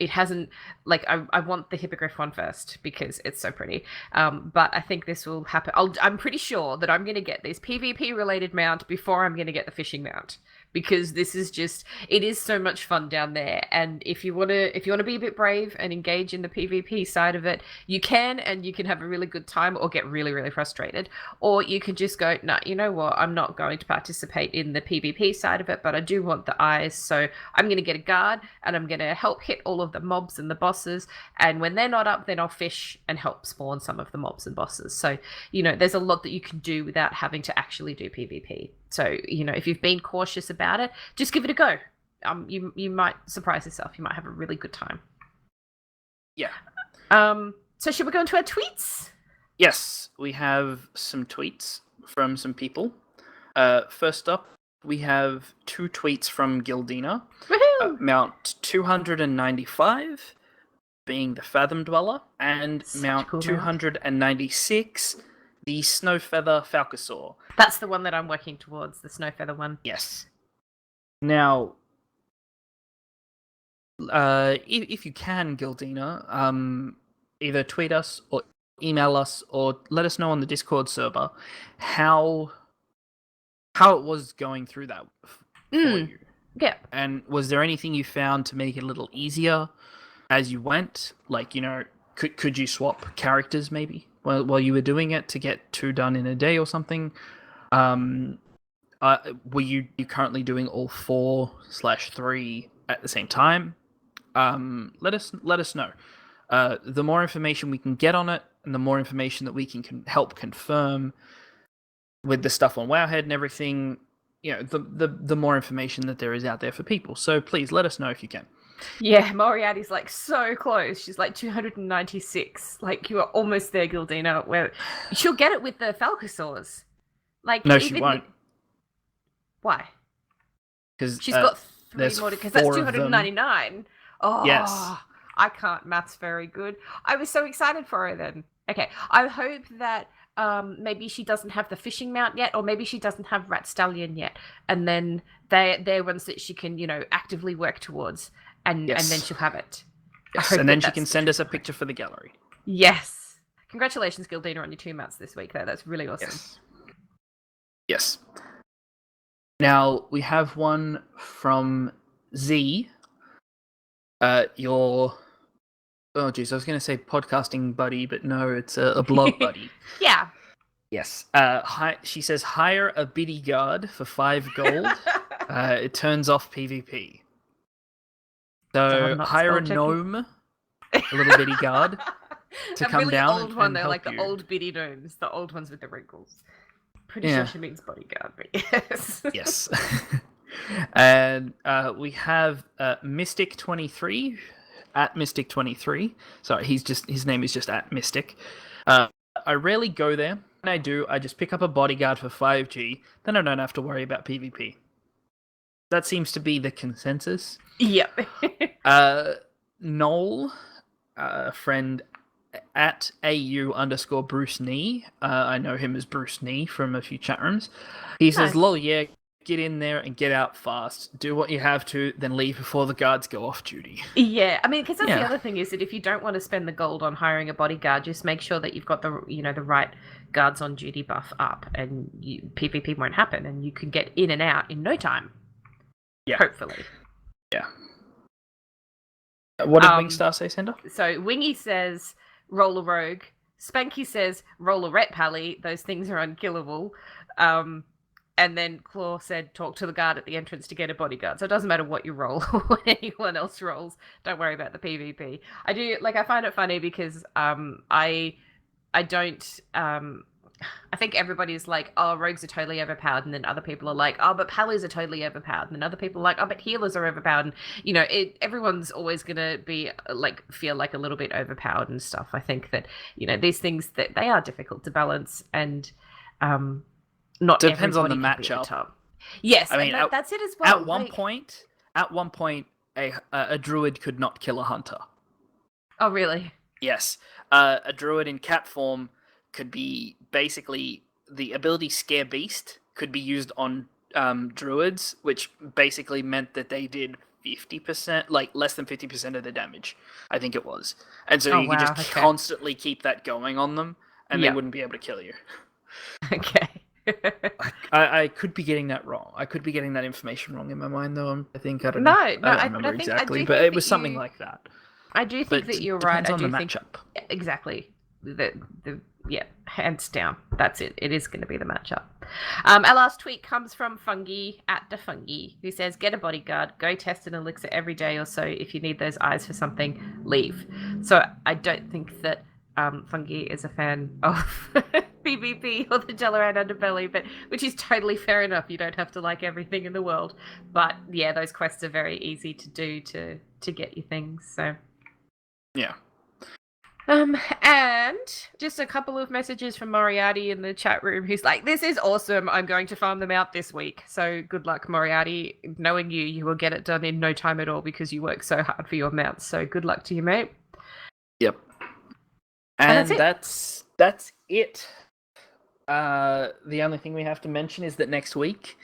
It hasn't, I want the hippogriff one first because it's so pretty. But I think this will happen. I'm pretty sure that I'm going to get this PvP related mount before I'm going to get the fishing mount, because this is it is so much fun down there. And if you want to be a bit brave and engage in the PvP side of it, you can, and you can have a really good time or get really, really frustrated. Or you can just go, no, you know what? I'm not going to participate in the PvP side of it, but I do want the eyes. So I'm going to get a guard and I'm going to help hit all of the mobs and the bosses. And when they're not up, then I'll fish and help spawn some of the mobs and bosses. So, there's a lot that you can do without having to actually do PvP. So, if you've been cautious about it, just give it a go. You might surprise yourself. You might have a really good time. Yeah. So should we go into our tweets? Yes, we have some tweets from some people. First up, we have 2 tweets from Gildina. Mount 295 being the Fathom Dweller, and Mount 296, the Snowfeather Falcosaur. That's the one that I'm working towards, the Snowfeather one. Yes. Now, if you can, Gildina, either tweet us or email us or let us know on the Discord server how it was going through that for you. Yeah. And was there anything you found to make it a little easier as you went? Like, could you swap characters maybe while you were doing it to get 2 done in a day or something? Were you currently doing all 4/3 at the same time? Let us know. The more information we can get on it, and the more information that we can help confirm with the stuff on Wowhead and everything, the more information that there is out there for people. So please let us know if you can. Yeah, Moriarty's so close. She's 296. You are almost there, Gildina. Where she'll get it with the Falcosaurs. No, she won't. Why? Because she's got 3 more. Because that's 299. Oh, yes. I can't maths very good. I was so excited for her then. Okay, I hope that maybe she doesn't have the fishing mount yet, or maybe she doesn't have Rat Stallion yet, and then they're ones that she can actively work towards, and then she'll have it. Yes, and then she can send us a picture for the gallery. Yes. Congratulations, Gildina, on your 2 mounts this week, though. That's really awesome. Yes. Now, we have one from Z. Oh, geez, I was going to say podcasting buddy, but no, it's a blog buddy. Yeah. Yes. She says, hire a biddy guard for 5 gold. It turns off PvP. So hire a gnome, a little bitty guard, to come down old one, and they're help the you. old bitty gnomes, the old ones with the wrinkles. Pretty sure she means bodyguard, but yes. Yes. And we have Mystic23 at Mystic23. Sorry, his name is just at Mystic. I rarely go there. When I do, I just pick up a bodyguard for 5G. Then I don't have to worry about PvP. That seems to be the consensus. Yep. Noel friend at AU_Bruce Nee. I know him as Bruce Nee from a few chat rooms. He says, "Lol, yeah, get in there and get out fast. Do what you have to, then leave before the guards go off duty." Yeah, I mean, because that's the other thing is that if you don't want to spend the gold on hiring a bodyguard, just make sure that you've got the right guards on duty buff up, and PvP won't happen, and you can get in and out in no time. Yeah, hopefully. Yeah. What did Wingstar say, Sender? So Wingy says, roll a rogue. Spanky says, roll a ret pally. Those things are unkillable. And then Claw said, talk to the guard at the entrance to get a bodyguard. So it doesn't matter what you roll or what anyone else rolls. Don't worry about the PvP. I find it funny because I don't... I think everybody's like, oh, rogues are totally overpowered, and then other people are like, oh, but pallies are totally overpowered, and then other people are like, oh, but healers are overpowered, and everyone's always gonna be feel like a little bit overpowered and stuff. I think that these things that they are difficult to balance, and not depends on the matchup. Yes, I mean that's it as well. At one point, a druid could not kill a hunter. Oh, really? Yes, a druid in cat form could be basically the ability Scare Beast could be used on druids, which basically meant that they did 50%, less than 50% of the damage, I think it was. And so you could just constantly keep that going on them, and they wouldn't be able to kill you. Okay. I could be getting that wrong. I could be getting that information wrong in my mind, though. I don't know. I don't remember exactly, but it was something like that. I do think that you're right. Depends on the matchup. Exactly. Yeah, hands down. That's it. It is going to be the matchup. Our last tweet comes from Fungi at Defungi, who says, get a bodyguard, go test an elixir every day or so. If you need those eyes for something, leave. So I don't think that Fungi is a fan of PvP or the Jelleran underbelly, which is totally fair enough. You don't have to like everything in the world. But yeah, those quests are very easy to do to get you things. So yeah. And just a couple of messages from Moriarty in the chat room who's like, this is awesome. I'm going to farm them out this week. So good luck, Moriarty. Knowing you will get it done in no time at all because you work so hard for your mounts. So good luck to you, mate. Yep. And that's it. The only thing we have to mention is that next week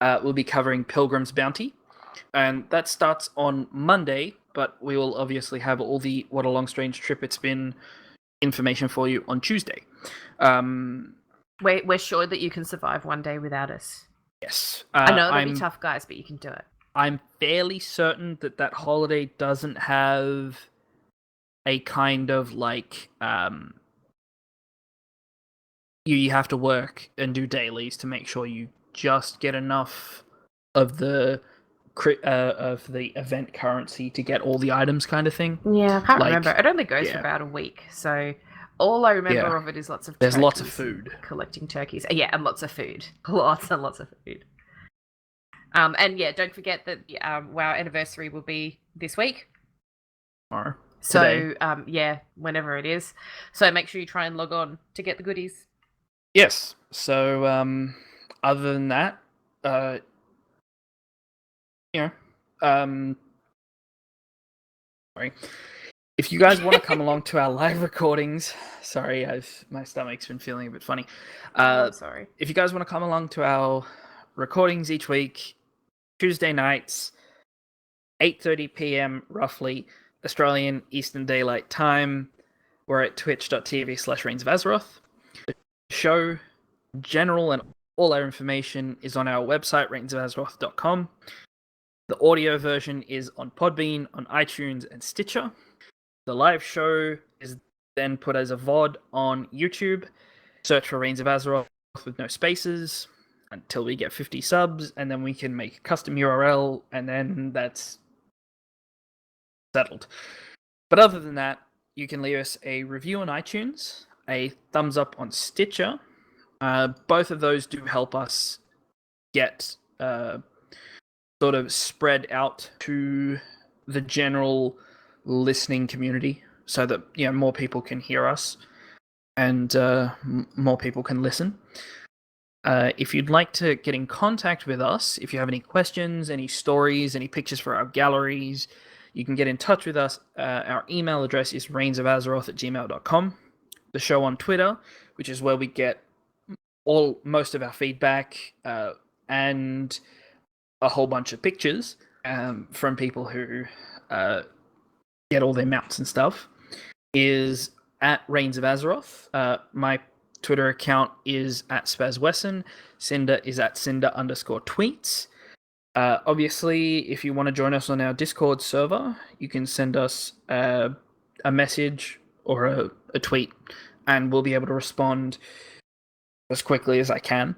we'll be covering Pilgrim's Bounty. And that starts on Monday, but we will obviously have all the What a Long Strange Trip It's Been information for you on Tuesday. We're sure that you can survive one day without us. Yes. I know it'll be tough, guys, but you can do it. I'm fairly certain that holiday doesn't have a kind of you have to work and do dailies to make sure you just get enough of the event currency to get all the items, kind of thing. Yeah, I can't remember. It only goes for about a week, so all I remember of it is lots of there's lots of food, collecting turkeys. Yeah, and lots of food, lots and lots of food. And yeah, don't forget that WoW anniversary will be this week. Or so yeah, whenever it is. So make sure you try and log on to get the goodies. Yes. So other than that, sorry. If you guys want to come along to our live recordings, sorry, my stomach's been feeling a bit funny. I'm sorry. If you guys want to come along to our recordings each week, Tuesday nights, 8:30 p.m. roughly, Australian Eastern Daylight Time, we're at twitch.tv/Reins of Azeroth. The show, general and all our information is on our website, reinsofAzeroth.com. The audio version is on Podbean, on iTunes, and Stitcher. The live show is then put as a VOD on YouTube. Search for Reins of Azeroth with no spaces until we get 50 subs, and then we can make a custom URL, and then that's settled. But other than that, you can leave us a review on iTunes, a thumbs up on Stitcher. Both of those do help us get sort of spread out to the general listening community, so that more people can hear us and more people can listen. If you'd like to get in contact with us, if you have any questions, any stories, any pictures for our galleries, you can get in touch with us. Our email address is reinsofAzeroth@gmail.com. The show on Twitter, which is where we get most of our feedback and a whole bunch of pictures from people who get all their mounts and stuff, is at Reins of Azeroth. My Twitter account is at SpazWesson. Cinder is at Cinder_tweets. Obviously, if you want to join us on our Discord server, you can send us a message or a tweet, and we'll be able to respond as quickly as I can.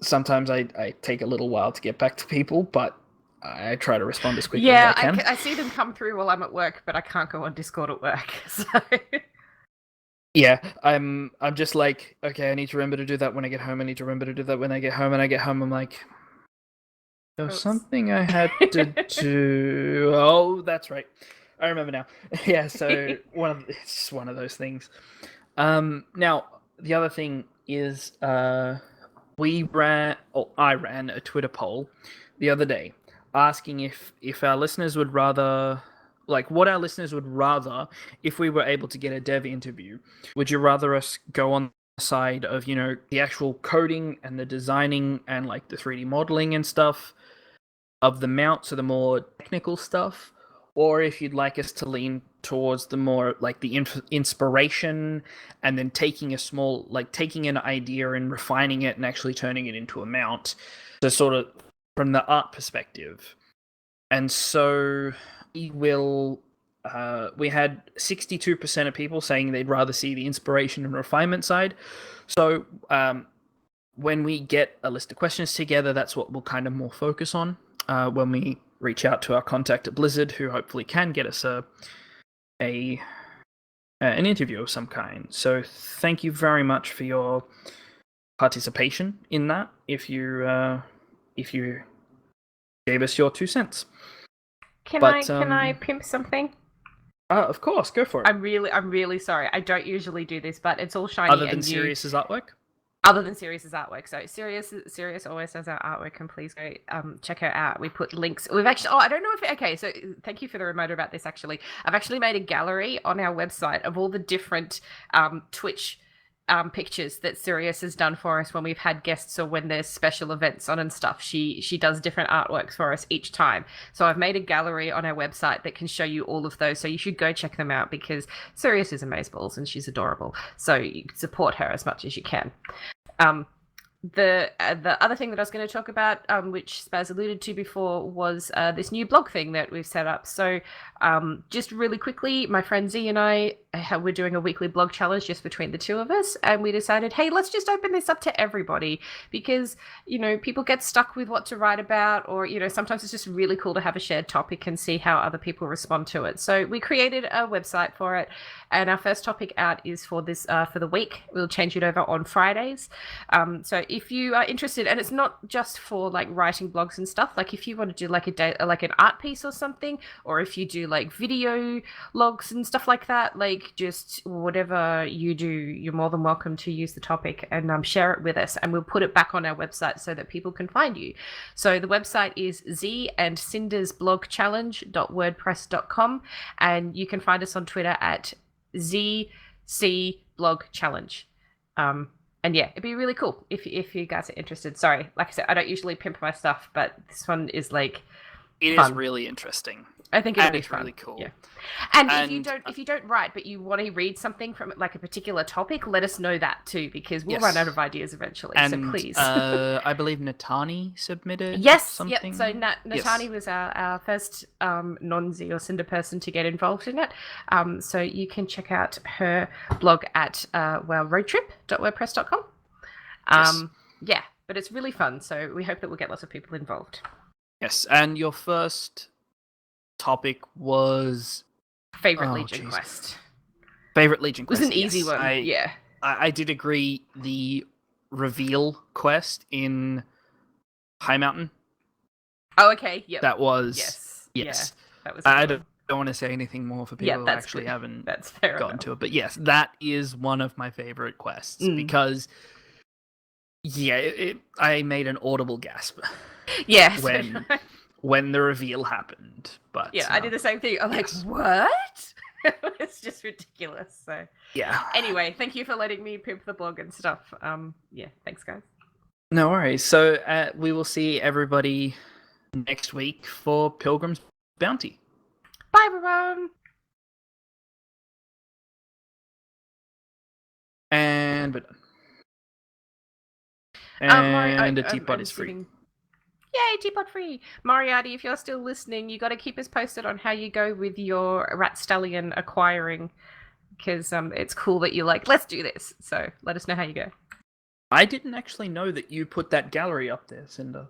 Sometimes I take a little while to get back to people, but I try to respond as quickly as I can. Yeah, I see them come through while I'm at work, but I can't go on Discord at work. So yeah, I'm just like, okay, I need to remember to do that when I get home. I need to remember to do that when I get home. And I get home, I'm like, there's something I had to do. Oh, that's right. I remember now. Yeah, so it's just one of those things. Now, the other thing is I ran a Twitter poll the other day asking if our listeners would rather, like, what our listeners would rather if we were able to get a dev interview. Would you rather us go on the side of, the actual coding and the designing and, like, the 3D modeling and stuff of the mount, so the more technical stuff, or if you'd like us to lean towards the more, like, the inspiration and then taking an idea and refining it and actually turning it into a mount, so sort of from the art perspective. And so we had 62% of people saying they'd rather see the inspiration and refinement side. So when we get a list of questions together, that's what we'll kind of more focus on when we reach out to our contact at Blizzard, who hopefully can get us an interview of some kind. So thank you very much for your participation in that. If you gave us your 2 cents. Can I pimp something? Of course, go for it. I'm really sorry. I don't usually do this, but it's all shiny. Other than Sirius's artwork? Other than Sirius's artwork. So Sirius always does our artwork, and please go check her out. We put links. We've actually, I don't know if, okay, so thank you for the reminder about this, actually. I've actually made a gallery on our website of all the different Twitch pictures that Sirius has done for us when we've had guests or when there's special events on and stuff. She does different artworks for us each time. So I've made a gallery on our website that can show you all of those. So you should go check them out because Sirius is amazeballs and she's adorable. So you can support her as much as you can. The other thing that I was going to talk about, which Spaz alluded to before, was this new blog thing that we've set up. So just really quickly, my friend Z and I, we're doing a weekly blog challenge just between the two of us, and we decided, hey, let's just open this up to everybody because, people get stuck with what to write about, or, sometimes it's just really cool to have a shared topic and see how other people respond to it. So we created a website for it, and our first topic out is for this for the week. We'll change it over on Fridays. So if you are interested, and it's not just for like writing blogs and stuff, like if you want to do like like an art piece or something, or if you do like video logs and stuff like that, like just whatever you do, you're more than welcome to use the topic and share it with us, and we'll put it back on our website so that people can find you. So the website is zandscindersblogchallenge.wordpress.com, and you can find us on Twitter at ZCBlogChallenge. And yeah, it'd be really cool if you guys are interested. Sorry, like I said, I don't usually pimp my stuff, but this one is like it fun. Is really interesting. I think it'll be fun. Really cool. Yeah. And if you don't write, but you want to read something from like a particular topic, let us know that too, because we'll run out of ideas eventually. And, so please. I believe Natani submitted. Something. Yep. So Natani was our first non-Z or Cinder person to get involved in it. So you can check out her blog at roadtrip.wordpress.com. Yeah, but it's really fun. So we hope that we'll get lots of people involved. Yes, and your first topic was Favorite Legion quest. Favorite Legion quest. It was an easy one. I did agree. The reveal quest in High Mountain. Oh, okay. Yep. That was yes. Yeah, that was. I don't want to say anything more for people who actually haven't gotten to it. But yes, that is one of my favorite quests because I made an audible gasp. Yes. when the reveal happened. But yeah, I did the same thing. I'm like, what? It's just ridiculous. So yeah. Anyway, thank you for letting me pimp the blog and stuff. Yeah, thanks, guys. No worries. So we will see everybody next week for Pilgrim's Bounty. Bye, everyone. And we're done. And the teapot is free. Yay, teapot free! Moriarty, if you're still listening, you got to keep us posted on how you go with your rat stallion acquiring, because it's cool that you're like, let's do this. So let us know how you go. I didn't actually know that you put that gallery up there, Cinder.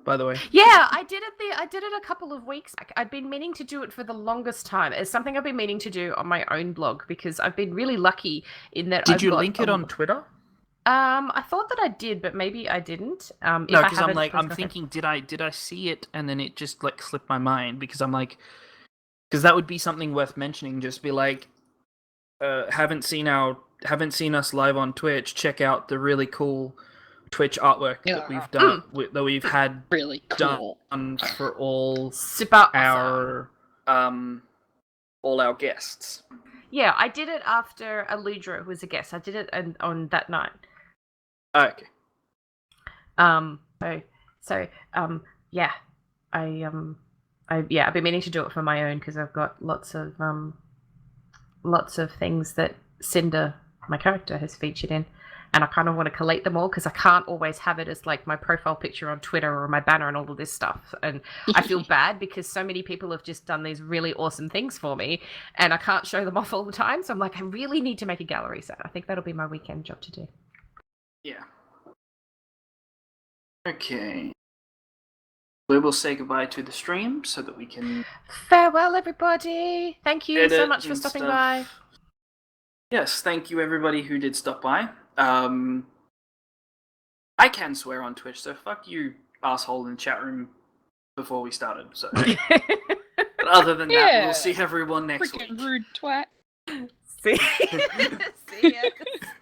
By the way. Yeah, I did it a couple of weeks back. I'd been meaning to do it for the longest time. It's something I've been meaning to do on my own blog because I've been really lucky in that. Did you link it on Twitter? I thought that I did, but maybe I didn't. No, because I'm thinking, did I see it and then it just like slipped my mind because I'm like, because that would be something worth mentioning. Just be like, haven't seen us live on Twitch. Check out the really cool Twitch artwork that we've done, that we've had really cool done for all super our all our guests. Yeah, I did it after Aludra was a guest. I did it on that night. Okay. Yeah, I've been meaning to do it for my own because I've got lots of things that Cinder, my character, has featured in, and I kind of want to collate them all because I can't always have it as like my profile picture on Twitter or my banner and all of this stuff. And I feel bad because so many people have just done these really awesome things for me, and I can't show them off all the time. So I'm like, I really need to make a gallery. So I think that'll be my weekend job to do. Yeah. Okay. We will say goodbye to the stream so that we can... Farewell, everybody. Thank you so much for stopping by. Yes, thank you everybody who did stop by. I can swear on Twitch, so fuck you, asshole in the chat room before we started. So, but other than that, we'll see everyone next week. Freaking rude twat. See ya.